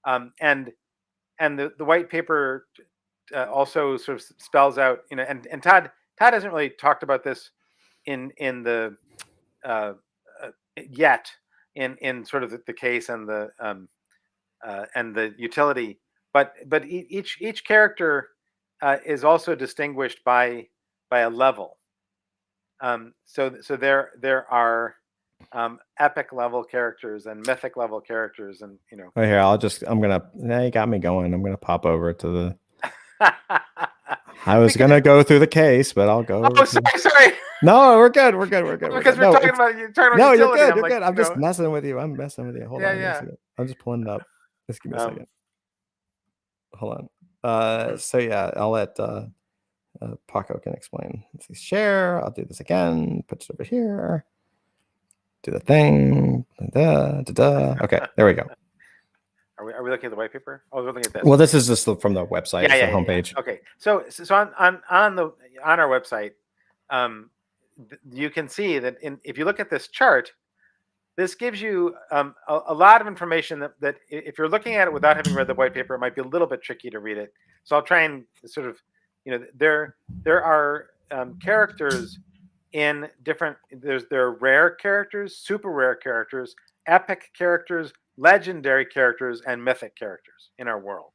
and the white paper also sort of spells out, and Todd hasn't really talked about this in the yet in sort of the case and the utility, but each character is also distinguished by a level. So there are epic level characters and mythic level characters, and Oh, here, now you got me going. I'm gonna pop over to the. I was gonna go through the case, but I'll go. Oh, sorry. No, we're good. Because we're talking about utility. No, you're good. You're good. I'm just messing with you. Hold on. Yeah. I'm just pulling it up. Just give me a second. Hold on. So yeah, I'll let Paco can explain. Let's see, share. I'll do this again. Put it over here. do the thing. Okay, there we go. Are we looking at the white paper? Oh, we're looking at this. Well, this is just from the website. Yeah, it's yeah, the homepage. Yeah. Okay, so on our website, you can see that if you look at this chart, this gives you a lot of information that if you're looking at it without having read the white paper, it might be a little bit tricky to read it. So I'll try and sort of, there are characters in different. There are rare characters, super rare characters, epic characters, legendary characters, and mythic characters in our world.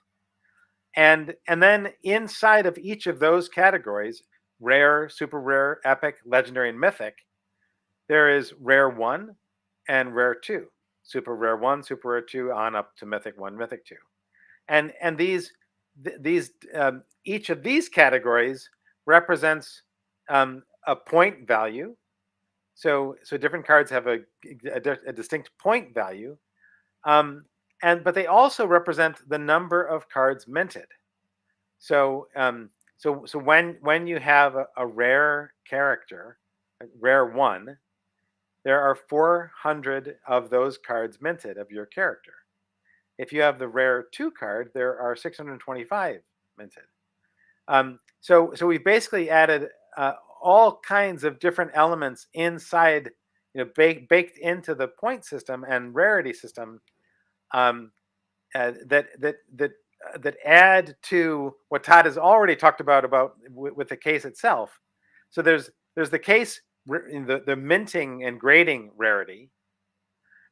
And then inside of each of those categories, rare, super rare, epic, legendary, and mythic, there is rare 1 and rare 2. Super rare 1, super rare 2, on up to mythic 1, mythic 2. And these each of these categories represents a point value. So different cards have a distinct point value. But they also represent the number of cards minted. So when you have a rare character, a rare 1, there are 400 of those cards minted of your character. If you have the rare 2 card, there are 625 minted. So we've basically added all kinds of different elements inside, baked into the point system and rarity system, that add to what Todd has already talked about with the case itself. So there's the case, the minting and grading rarity,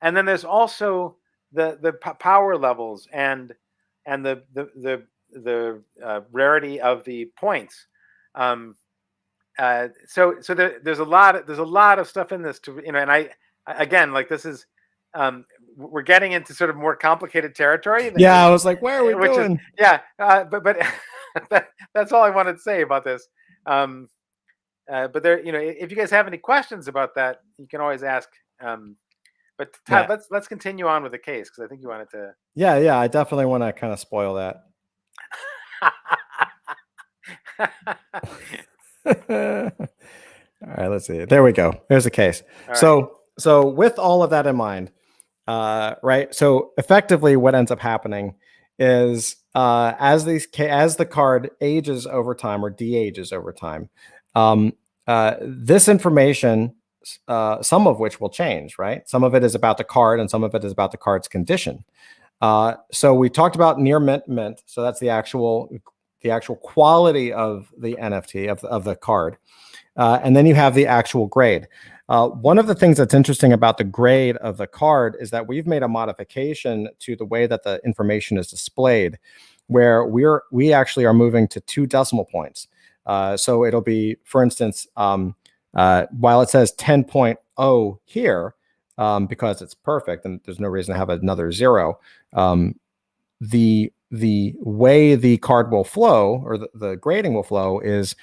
and then there's also the power levels and the rarity of the points. So there's a lot of stuff in this and I again, like, this is we're getting into sort of more complicated territory. Yeah, I was like, where are we going? But that's all I wanted to say about this. But there, if you guys have any questions about that, you can always ask. But Todd, let's continue on with the case, because I think you wanted to. Yeah, I definitely want to kind of spoil that. All right, let's see. There we go. There's the case. So with all of that in mind, right? So effectively, what ends up happening is as the card ages over time or de-ages over time, this information, some of which will change, right? Some of it is about the card, and some of it is about the card's condition. So we talked about near mint. So that's the actual quality of the NFT of the card. And then you have the actual grade. One of the things that's interesting about the grade of the card is that we've made a modification to the way that the information is displayed, where we actually are moving to 2 decimal points. So it'll be, for instance, while it says 10.0 here, because it's perfect and there's no reason to have another 0, the way the card will flow, or the grading will flow, is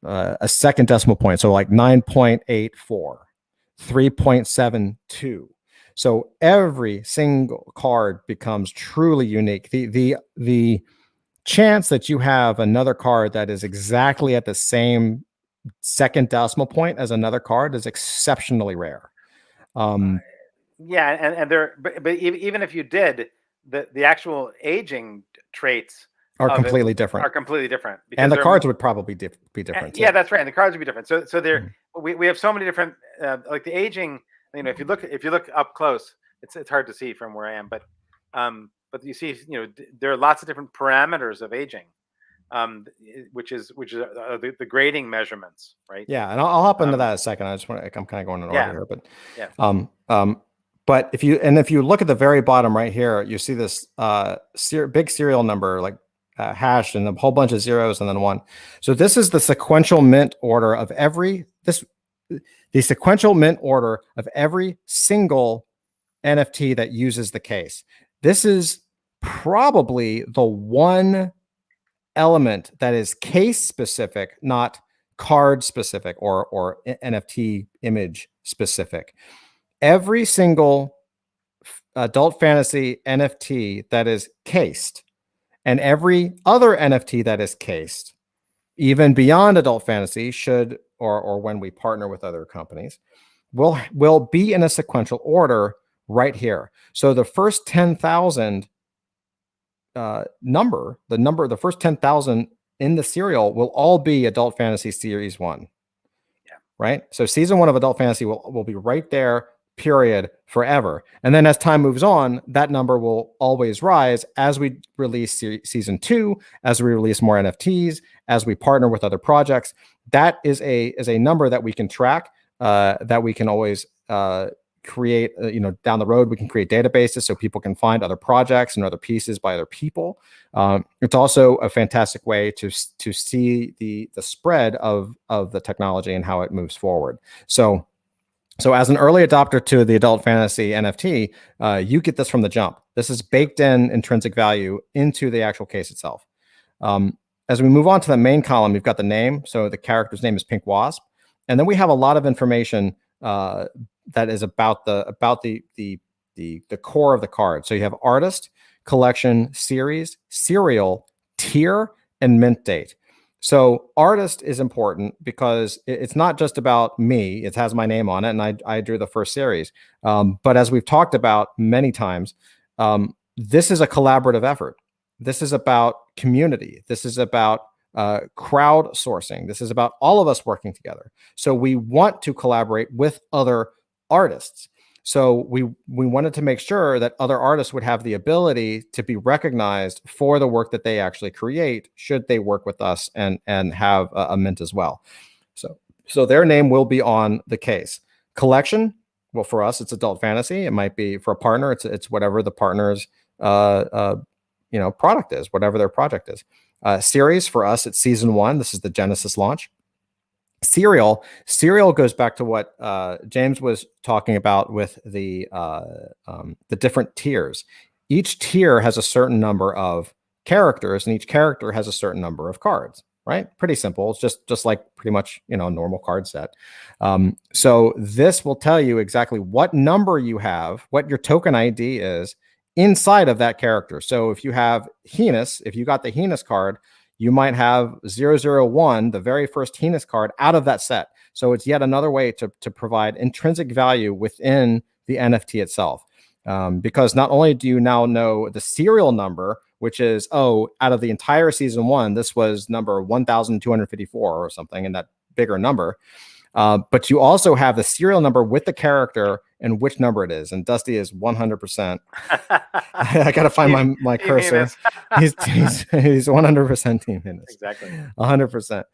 a second decimal point. So like 9.84, 3.72. So every single card becomes truly unique. The chance that you have another card that is exactly at the same second decimal point as another card is exceptionally rare. Yeah, and there, but even if you did, the actual aging traits are completely different. And the cards would probably be different too. Yeah, that's right. And the cards would be different. So there, we have so many different, like the aging. If you look up close, it's hard to see from where I am, but you see, there are lots of different parameters of aging, which is the grading measurements, right? Yeah, and I'll hop into that in a second. I'm kind of going in order here, but but if you look at the very bottom right here, you see this big serial number, like hashed, and a whole bunch of zeros and then 1. So this is the sequential mint order of the sequential mint order of every single NFT that uses the case. This is probably the one element that is case specific, not card specific or NFT image specific. Every single adult fantasy NFT that is cased, and every other NFT that is cased, even beyond adult fantasy, should, or when we partner with other companies, will be in a sequential order right here. So the first 10,000 the first 10,000 in the serial will all be Adult Fantasy Series 1. Yeah. Right? So season 1 of Adult Fantasy will be right there, period, forever. And then as time moves on, that number will always rise as we release season 2, as we release more NFTs, as we partner with other projects. That is a number that we can track, that we can always create, down the road. We can create databases so people can find other projects and other pieces by other people. It's also a fantastic way to see the spread of the technology and how it moves forward. So as an early adopter to the Adult Fantasy NFT, you get this from the jump. This is baked in intrinsic value into the actual case itself. As we move on to the main column, you've got the name. So the character's name is Pink Wasp, and then we have a lot of information that is about the core of the card. So you have artist, collection, series, serial, tier, and mint date. So artist is important because it's not just about me. It has my name on it, and I drew the first series. But as we've talked about many times, this is a collaborative effort. This is about community. This is about crowdsourcing. This is about all of us working together. So we want to collaborate with other artists. So we wanted to make sure that other artists would have the ability to be recognized for the work that they actually create, should they work with us and have a mint as well. So their name will be on the case. Collection, well, for us, it's Adult Fantasy. It might be for a partner. It's whatever the partner's product is, whatever their project is. Series, for us, it's season 1. This is the Genesis launch. Serial goes back to what James was talking about with the different tiers. Each tier has a certain number of characters, and each character has a certain number of cards. Right? Pretty simple. It's just like pretty much a normal card set. So this will tell you exactly what number you have, what your token ID is inside of that character. So if you have Heinous, if you got the Heinous card, you might have 001, the very first Heinous card, out of that set. So it's yet another way to provide intrinsic value within the NFT itself. Because not only do you now know the serial number, which is, out of the entire season 1, this was number 1,254 or something, in that bigger number. But you also have the serial number with the character and which number it is. And Dusty is 100%. I got to find my cursor. He's 100% Team Heinous. Exactly. 100%.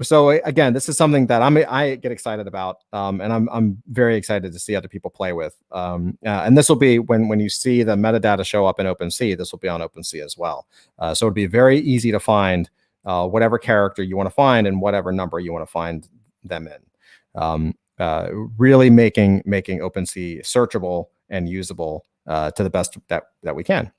So again, this is something that I get excited about, and I'm very excited to see other people play with. And this will be when you see the metadata show up in OpenSea. This will be on OpenSea as well. So it'll be very easy to find whatever character you want to find and whatever number you want to find them in. Really making OpenSea searchable and usable to the best that we can.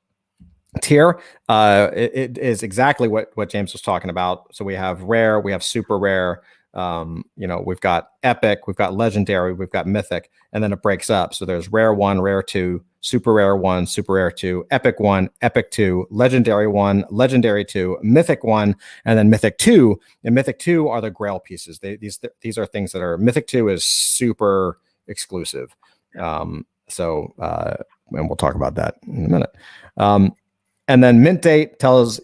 Tier, it is exactly what James was talking about. So we have rare, we have super rare, we've got epic, we've got legendary, we've got mythic, and then it breaks up. So there's rare 1, rare 2, super rare 1, super rare 2, epic 1, epic 2, legendary 1, legendary 2, mythic 1, and then mythic 2. And mythic 2 are the grail pieces. These are things that are, mythic 2 is super exclusive. And we'll talk about that in a minute. And then mint date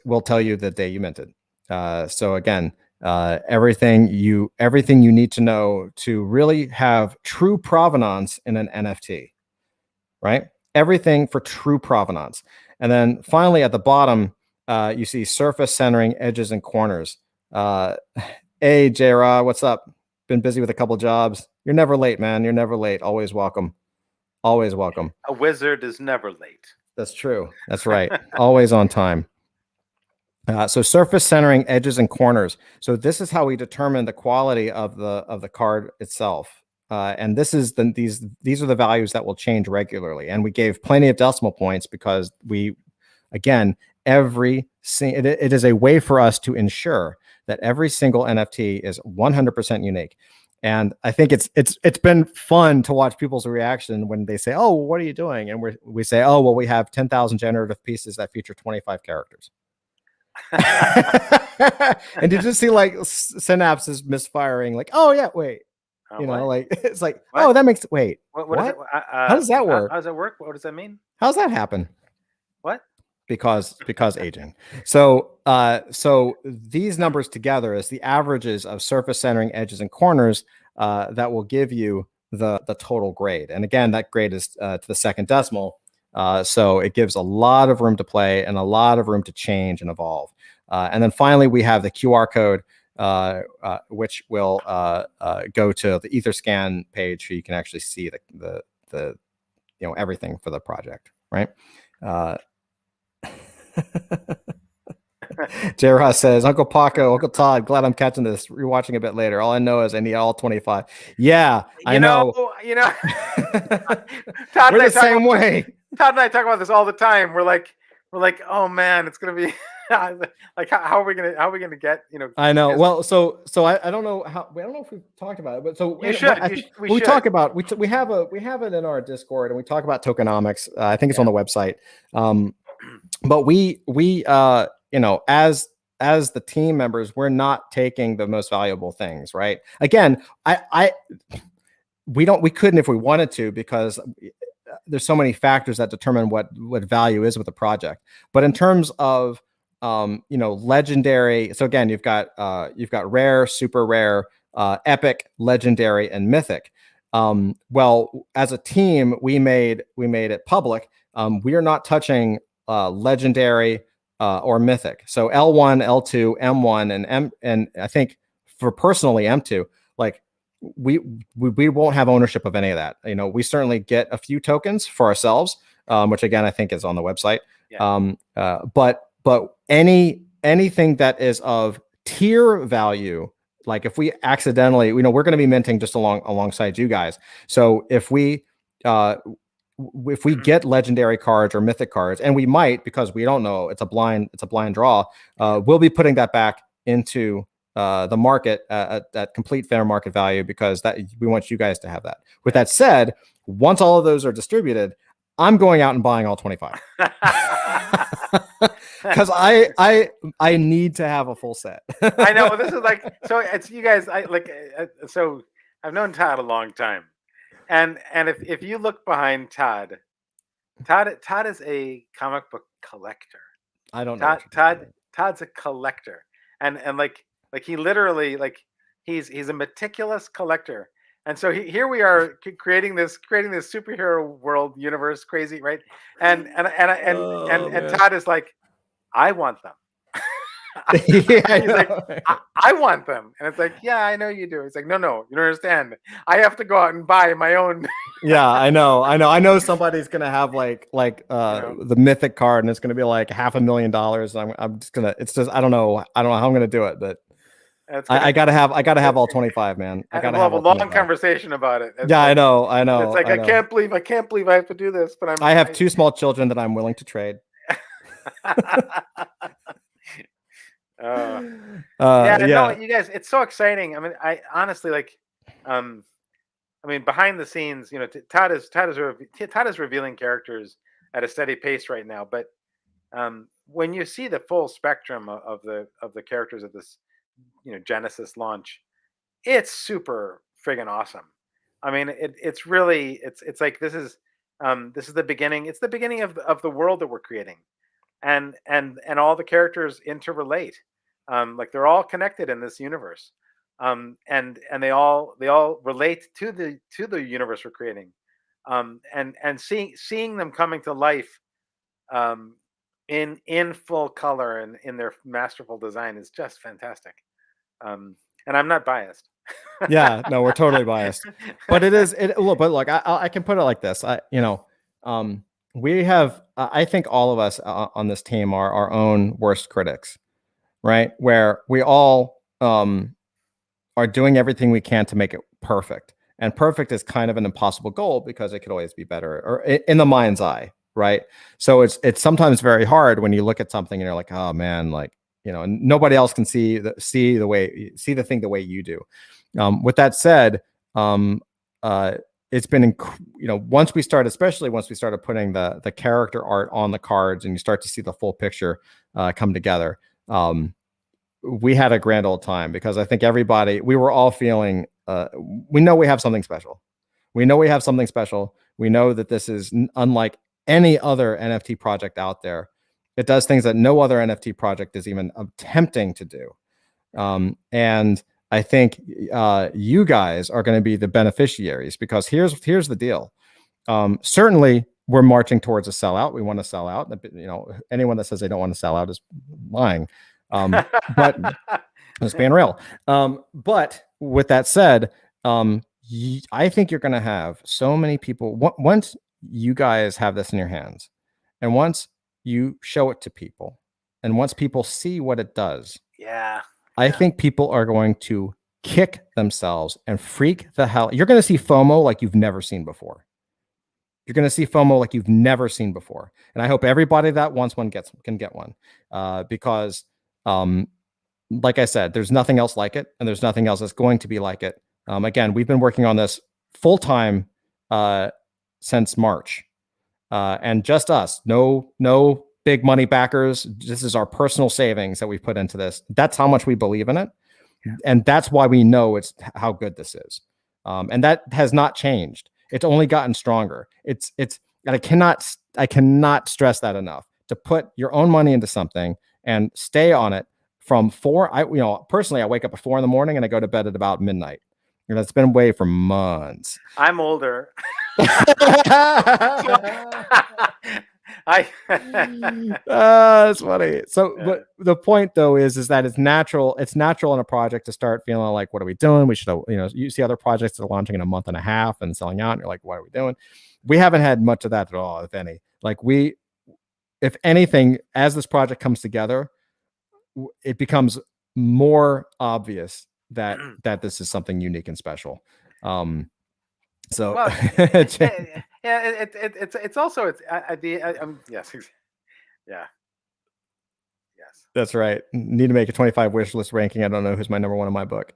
will tell you the day you minted. So again, everything you need to know to really have true provenance in an NFT, right? Everything for true provenance. And then finally at the bottom, you see surface, centering, edges, and corners. Hey, J-Ra, what's up? Been busy with a couple jobs. You're never late, man. You're never late. Always welcome. Always welcome. A wizard is never late. That's true. That's right. Always on time. So surface, centering, edges, and corners. So this is how we determine the quality of the card itself. And these are the values that will change regularly. And we gave plenty of decimal points because it is a way for us to ensure that every single NFT is 100% unique. And I think it's been fun to watch people's reaction when they say, "Oh, what are you doing?" And we say, "Oh, well, we have 10,000 generative pieces that feature 25 characters." And did you see like synapses misfiring? Like, "Oh yeah, wait, You know, What? like it's like, What? oh, that makes wait. What is it? How does that work? How does it work? What does that mean? How's that happen? What? Because aging. So so these numbers together is the averages of surface centering, edges, and corners that will give you the total grade. And again, that grade is to the second decimal. So it gives a lot of room to play and a lot of room to change and evolve. And then finally, we have the QR code, which will go to the Etherscan page, so you can actually see the everything for the project, right? J. Ross says, Uncle Paco, Uncle Todd, glad I'm catching this, rewatching a bit later. All I know is I need all 25. Yeah, I know. Todd We're the same way. Todd and I talk about this all the time. We're like, oh man, it's gonna be like, how are we gonna get, I know. Well, so I don't know how. I don't know if we've talked about it, but so you should. We talk about we have it in our Discord, and we talk about tokenomics. I think it's on the website. But we as the team members, we're not taking the most valuable things, right? Again, we couldn't if we wanted to, because there's so many factors that determine what value is with a project. But in terms of legendary, so again, you've got rare, super rare, epic, legendary, and mythic. Well, as a team, we made it public. We are not touching legendary or mythic. So L1, L2, M1, and I think for personally M2, like we won't have ownership of any of that. We certainly get a few tokens for ourselves, which again I think is on the website. Yeah. But anything that is of tier value, like if we accidentally, we're going to be minting just alongside you guys. So if we get legendary cards or mythic cards, and we might, because we don't know, it's a blind draw, we'll be putting that back into the market at complete fair market value, because we want you guys to have that. With that said, once all of those are distributed, I'm going out and buying all 25 because I need to have a full set. I know, this is like, so it's you guys. So I've known Todd a long time. And if you look behind Todd is a comic book collector. I don't know. Todd's a collector, and like he literally, like he's a meticulous collector. And so here we are creating this superhero world universe, crazy, right? And Todd is like, I want them. He's like, I want them. And it's like, yeah, I know you do. It's like, no, you don't understand. I have to go out and buy my own. Yeah, I know somebody's gonna have like the mythic card, and it's gonna be like $500,000. I'm just gonna, I don't know how I'm gonna do it, but I gotta have all 25, man. I gotta have a long 25. Conversation about it. Yeah, like, I know. It's like, I can't believe I have to do this, but I have two small children that I'm willing to trade. No, you guys, it's so exciting. I mean, I honestly, like, behind the scenes, Todd is revealing characters at a steady pace right now. But when you see the full spectrum of the characters of this, Genesis launch, it's super friggin' awesome. I mean, it's really, it's like, this is the beginning. It's the beginning of the world that we're creating, and all the characters interrelate. Like they're all connected in this universe, and they all relate to the universe we're creating, and seeing them coming to life, in full color and in their masterful design is just fantastic. And I'm not biased. Yeah, no, we're totally biased, but look, I can put it like this. We have, I think all of us on this team are our own worst critics, right? Where we all are doing everything we can to make it perfect. And perfect is kind of an impossible goal, because it could always be better, or in the mind's eye, right? So it's sometimes very hard when you look at something and you're like, oh man, like, nobody else can see the thing the way you do. With that said, it's been, especially once we started putting the character art on the cards, and you start to see the full picture come together. We had a grand old time, because I think we were all feeling we know we have something special. We know we have something special. We know that this is unlike any other NFT project out there. It does things that no other NFT project is even attempting to do. And I think you guys are going to be the beneficiaries, because here's the deal. Certainly, we're marching towards a sellout. We want to sell out. You know, anyone that says they don't want to sell out is lying. But it's being real. But with that said, I think you're going to have so many people once you guys have this in your hands, and once you show it to people, and once people see what it does. Yeah. I think people are going to kick themselves and freak the hell. You're going to see FOMO like you've never seen before. You're going to see FOMO like you've never seen before. And I hope everybody that wants one can get one, because like I said, there's nothing else like it, and there's nothing else that's going to be like it. Again, we've been working on this full-time since March, and just us. No big money backers. This is our personal savings that we put into this. That's how much we believe in it, and that's why we know it's how good this is. And that has not changed. It's only gotten stronger. It's and I cannot stress that enough. To put your own money into something and stay on it from 4. Personally, I wake up at 4 a.m. and I go to bed at about midnight. You know, it's been away for months. I'm older. That's funny. So, yeah. But the point though is that it's natural. It's natural in a project to start feeling like, what are we doing? We should, you see other projects that are launching in a month and a half and selling out, and you're like, what are we doing? We haven't had much of that at all, if any. Like if anything, as this project comes together, it becomes more obvious that this is something unique and special. So well, it's also yes, yeah, yes. That's right. Need to make a 25 wish list ranking. I don't know who's my number 1 in my book.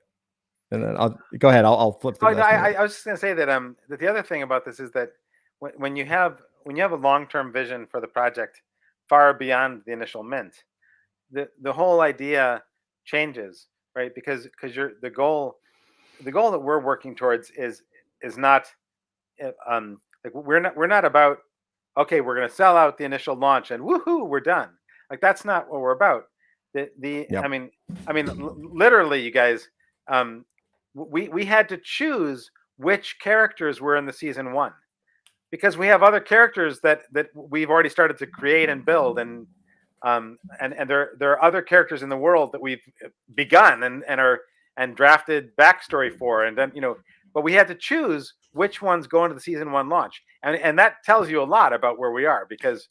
And then I'll go ahead. I'll flip. I was just gonna say that that the other thing about this is that when you have a long-term vision for the project far beyond the initial mint, the whole idea changes, right? Because the goal that we're working towards is not like we're not about, okay, we're going to sell out the initial launch and woohoo, we're done. Like that's not what we're about. Yep. I mean literally, you guys, we had to choose which characters were in the season 1, because we have other characters that we've already started to create and build, and there are other characters in the world that we've begun and drafted backstory for, and then but we had to choose which ones go into the season 1 launch, and that tells you a lot about where we are, because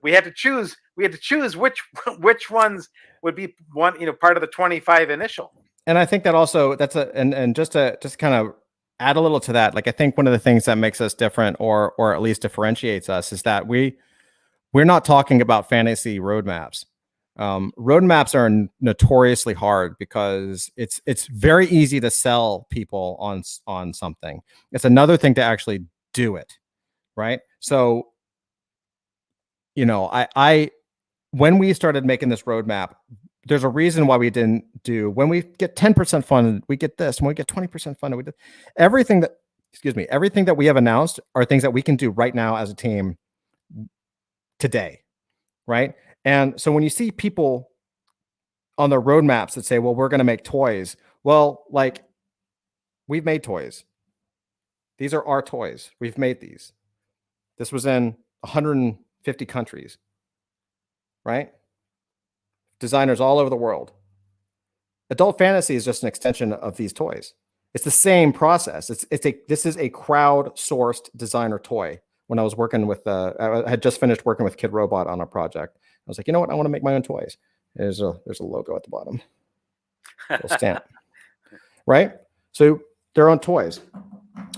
we had to choose which ones would be part of the 25 initial. And I think that also and just to kind of add a little to that, like I think one of the things that makes us different, or at least differentiates us, is that we're not talking about fantasy roadmaps. Roadmaps are notoriously hard because it's very easy to sell people on something. It's another thing to actually do it, right? So, I when we started making this roadmap, there's a reason why we didn't do, when we get 10% funded, we get this. When we get 20% funded, we did everything that we have announced are things that we can do right now as a team today, right? And so when you see people on their roadmaps that say, well, we're going to make toys. Well, like, we've made toys. These are our toys. We've made these. This was in 150 countries, right? Designers all over the world. Adult fantasy is just an extension of these toys. It's the same process. This is a crowd-sourced designer toy. When I was working with, I had just finished working with Kid Robot on a project. I was like, you know what? I want to make my own toys. There's a logo at the bottom, a little stamp, right? So their own toys.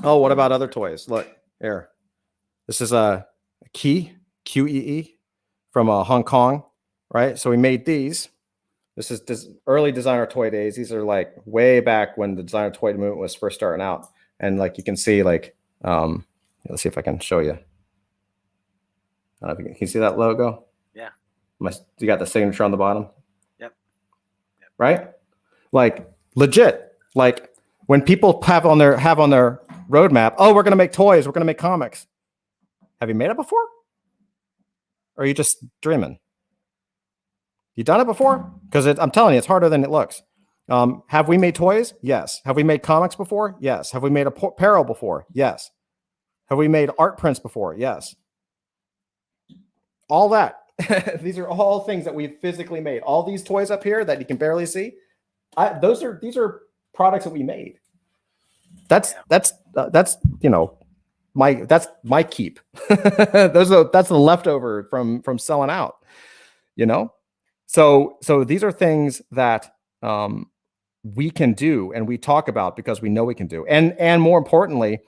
Oh, what about other toys? Look here. This is a Key, QEE, from Hong Kong, right? So we made these. This is early designer toy days. These are like way back when the designer toy movement was first starting out, and like you can see, like, let's see if I can show you. Can you see that logo? Yeah. You got the signature on the bottom? Yep. Right? Like, legit. Like, When people have on their roadmap, oh, we're going to make toys, we're going to make comics. Have you made it before? Or are you just dreaming? You done it before? Because I'm telling you, it's harder than it looks. Have we made toys? Yes. Have we made comics before? Yes. Have we made apparel before? Yes. Have we made art prints before? Yes. All that. These are all things that we've physically made. All these toys up here that you can barely see, these are products that we made. That's you know, that's my keep. That's the leftover from selling out. You know, so these are things that we can do and we talk about because we know we can do, and more importantly,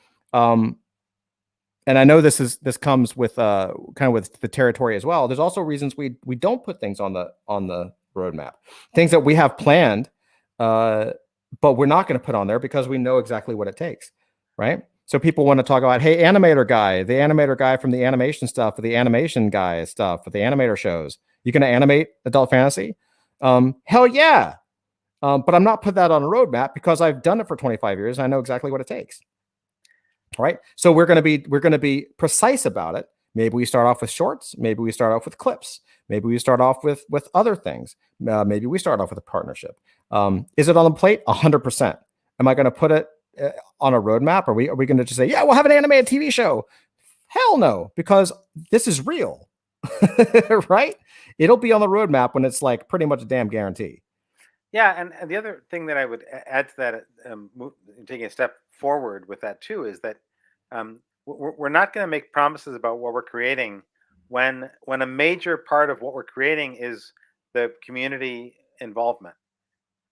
and I know this comes with kind of with the territory as well. There's also reasons we don't put things on the roadmap, things that we have planned, but we're not going to put on there because we know exactly what it takes, right? So people want to talk about, hey, the animator guy from the animation stuff, or the animation guy stuff, or the animator shows. You going to animate adult fantasy? Hell yeah. But I'm not put that on a roadmap because I've done it for 25 years. And I know exactly what it takes. Right. So we're going to be precise about it. Maybe we start off with shorts. Maybe we start off with clips. Maybe we start off with other things. Maybe we start off with a partnership. Is it on the plate? 100%. Am I going to put it on a roadmap? Are we going to just say, yeah, we'll have an animated TV show? Hell no, because this is real, right? It'll be on the roadmap when it's like pretty much a damn guarantee. Yeah, and the other thing that I would add to that, taking a step forward with that too, is that we're not going to make promises about what we're creating when a major part of what we're creating is the community involvement,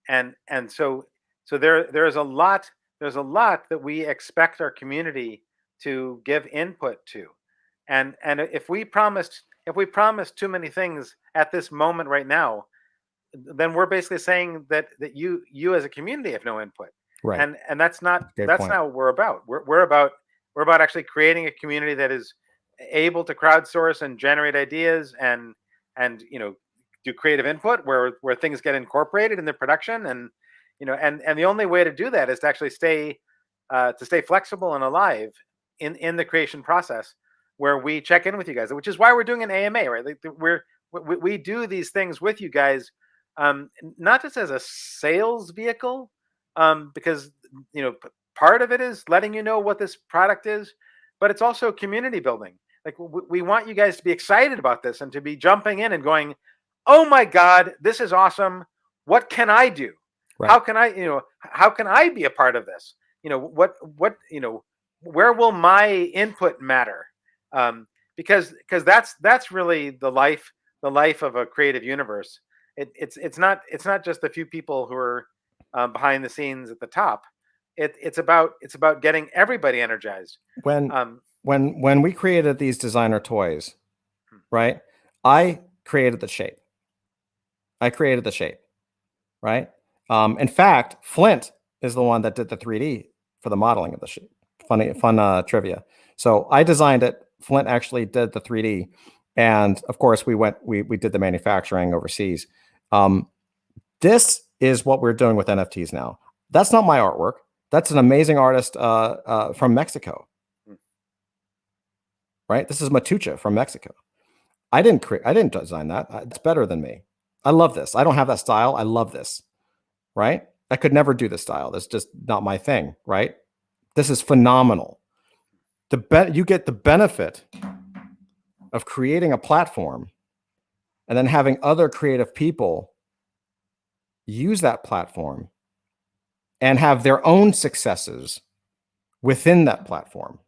and so there's a lot that we expect our community to give input to, and if we promise too many things at this moment right now, then we're basically saying that you as a community have no input, Right. And that's not not what we're about. We're about actually creating a community that is able to crowdsource and generate ideas and do creative input where things get incorporated in the production, and and the only way to do that is to actually stay flexible and alive in the creation process, where we check in with you guys, which is why we're doing an AMA, right? Like we do these things with you guys, not just as a sales vehicle, because part of it is letting you know what this product is, but it's also community building. Like we want you guys to be excited about this and to be jumping in and going, oh my god, this is awesome, what can I do? Right. How can I be a part of this? What where will my input matter? Because that's really the life of a creative universe. It's not just a few people who are behind the scenes at the top. It's about getting everybody energized. When we created these designer toys, right? I created the shape. Right? In fact, Flint is the one that did the 3D for the modeling of the shape. Fun trivia. So I designed it. Flint actually did the 3D, and of course we did the manufacturing overseas. This is what we're doing with NFTs now. That's not my artwork. That's an amazing artist from Mexico. Right? This is Matucha from Mexico. I didn't design that. It's better than me. I love this. I don't have that style. I love this. Right? I could never do this style. That's just not my thing. Right? This is phenomenal. You get the benefit of creating a platform and then having other creative people use that platform and have their own successes within that platform.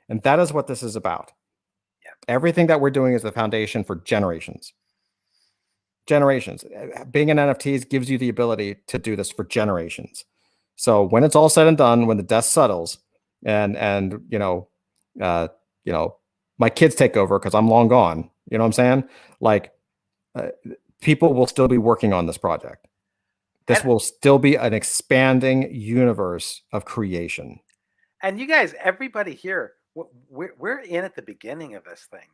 And that is what this is about. Yeah. Everything that we're doing is the foundation for generations. Being in NFTs gives you the ability to do this for generations. So when it's all said and done, when the dust settles, and my kids take over because I'm long gone. You know what I'm saying? Like, people will still be working on this project. This will still be an expanding universe of creation. And you guys, everybody here, we're in at the beginning of this thing.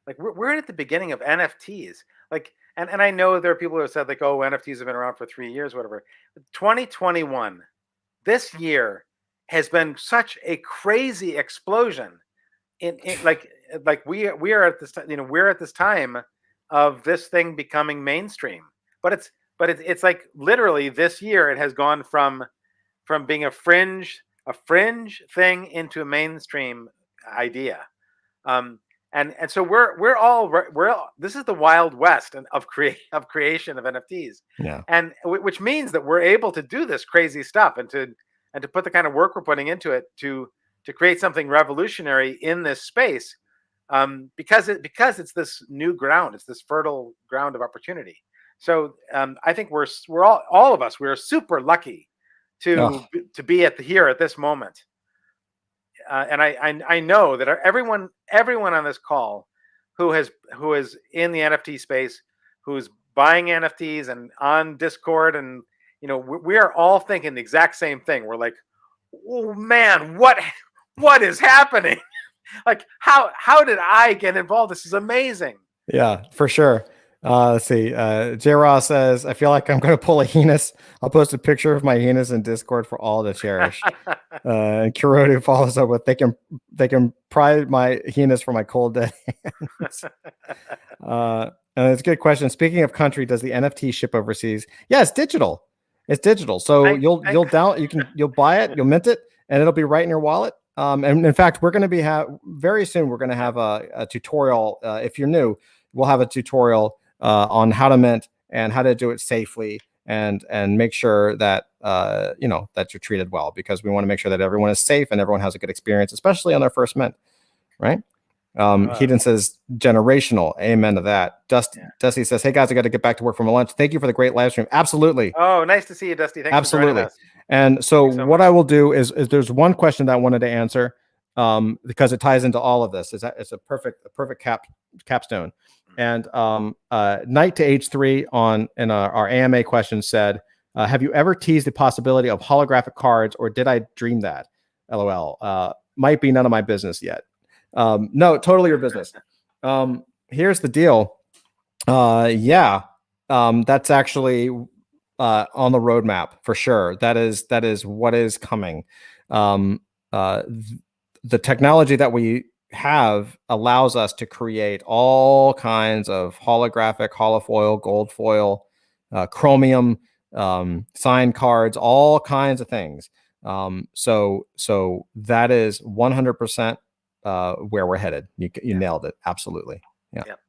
Like we're in at the beginning of NFTs. Like, and I know there are people who have said like, oh, NFTs have been around for 3 years, whatever. 2021 this year has been such a crazy explosion in like we are at this we're at this time of this thing becoming mainstream. But it's like literally this year it has gone from being a fringe thing into a mainstream idea. And so we're this is the Wild West of creation of NFTs. Yeah. And which means that we're able to do this crazy stuff and to put the kind of work we're putting into it to create something revolutionary in this space, because it's this new ground, it's this fertile ground of opportunity. So I think we're all of us, we're super lucky to be here at this moment. And I know that everyone on this call who is in the NFT space, who's buying NFTs and on Discord, and we are all thinking the exact same thing. We're like, oh man, what is happening? Like, how did I get involved? This is amazing. Yeah, for sure. Let's see. J. Ross says, I feel like I'm going to pull a heinous. I'll post a picture of my heinous in Discord for all to cherish. And Kurodu follows up with, they can pry my heinous for my cold dead hands. And it's a good question. Speaking of country, does the NFT ship overseas? Yeah, it's digital. It's digital. So you'll buy it, you'll mint it, and it'll be right in your wallet. And in fact, we're going to very soon. We're going to have a tutorial. If you're new, we'll have a tutorial on how to mint and how to do it safely, and make sure that that you're treated well, because we want to make sure that everyone is safe and everyone has a good experience, especially on their first mint, right? Heaton says generational. Amen to that. Dusty says, hey guys, I got to get back to work for my lunch. Thank you for the great live stream. Absolutely. Oh, nice to see you, Dusty. Thanks for joining us. And so what I will do is there's one question that I wanted to answer, because it ties into all of this. It's a perfect capstone. And Knight to H3 in our AMA question said, have you ever teased the possibility of holographic cards, or did I dream that? LOL. Might be none of my business yet. No, totally your business. Here's the deal. That's actually on the roadmap for sure. That is what is coming. The technology that we have allows us to create all kinds of holographic, holofoil, gold foil, chromium, signed cards, all kinds of things. So that is 100% where we're headed. You nailed it. Absolutely. Yeah. Yep.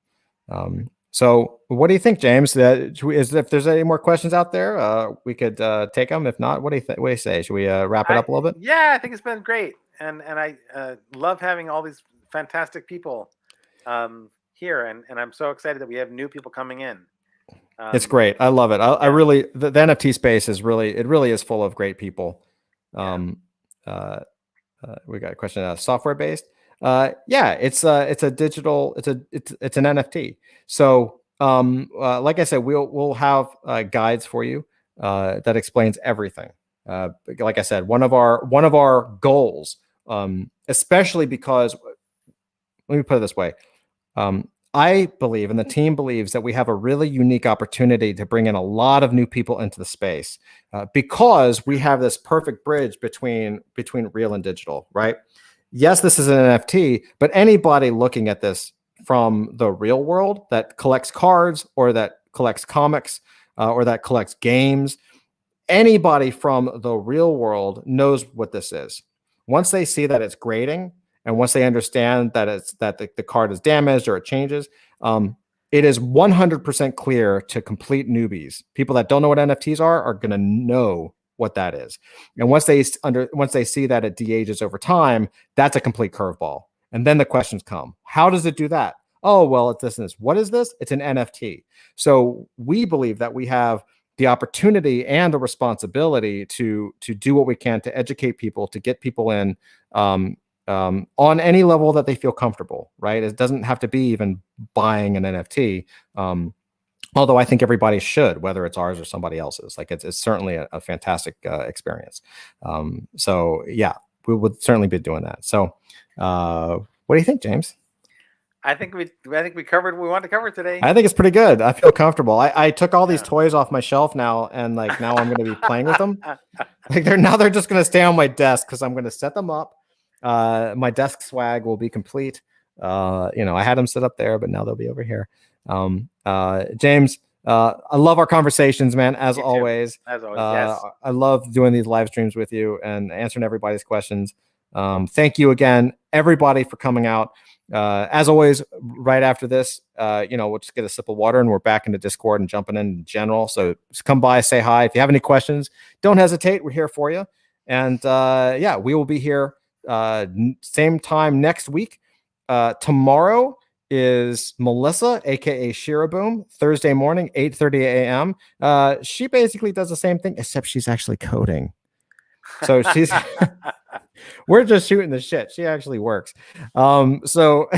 So what do you think, James? If there's any more questions out there, we could take them. If not, what do you say? Should we wrap it up a little bit? Yeah, I think it's been great. And I love having all these fantastic people here. And I'm so excited that we have new people coming in. It's great. I love it. I really, the NFT space is really is full of great people. We got a question, software based. It's a digital, it's an NFT. So, like I said, we'll have guides for you, that explains everything. Like I said, one of our goals, especially because, let me put it this way. I believe, and the team believes, that we have a really unique opportunity to bring in a lot of new people into the space, because we have this perfect bridge between real and digital, right? Yes, this is an NFT, but anybody looking at this from the real world that collects cards, or that collects comics, or that collects games, anybody from the real world knows what this is. Once they see that it's grading, and once they understand that the card is damaged or it changes, it is 100% clear to complete newbies. People that don't know what NFTs are going to know what that is. And once they see that it de-ages over time, that's a complete curveball. And then the questions come. How does it do that? Oh, well, it's this and this. What is this? It's an NFT. So we believe that we have the opportunity and the responsibility to do what we can to educate people, to get people in on any level that they feel comfortable, right? It doesn't have to be even buying an NFT. Although I think everybody should, whether it's ours or somebody else's. Like it's certainly a fantastic experience. So yeah, we would certainly be doing that. So what do you think, James? I think we covered what we wanted to cover today. I think it's pretty good. I feel comfortable. I took all these toys off my shelf now, and now I'm going to be playing with them. Like they're just going to stay on my desk because I'm going to set them up. My desk swag will be complete. I had them set up there, but now they'll be over here. James, I love our conversations, man. As always, yes. I love doing these live streams with you and answering everybody's questions. Thank you again, everybody, for coming out. As always, right after this, we'll just get a sip of water and we're back into Discord and jumping in general. So just come by, say hi. If you have any questions, don't hesitate. We're here for you. And we will be here same time next week. Tomorrow is Melissa, aka Shiraboom. Thursday morning, 8:30 a.m. She basically does the same thing, except she's actually coding. So she's we're just shooting the shit. She actually works. So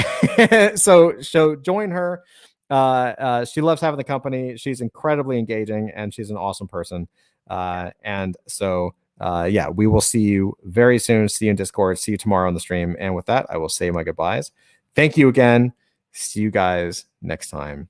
join her. She loves having the company. She's incredibly engaging and she's an awesome person. We will see you very soon. See you in Discord. See you tomorrow on the stream. And with that, I will say my goodbyes. Thank you again. See you guys next time.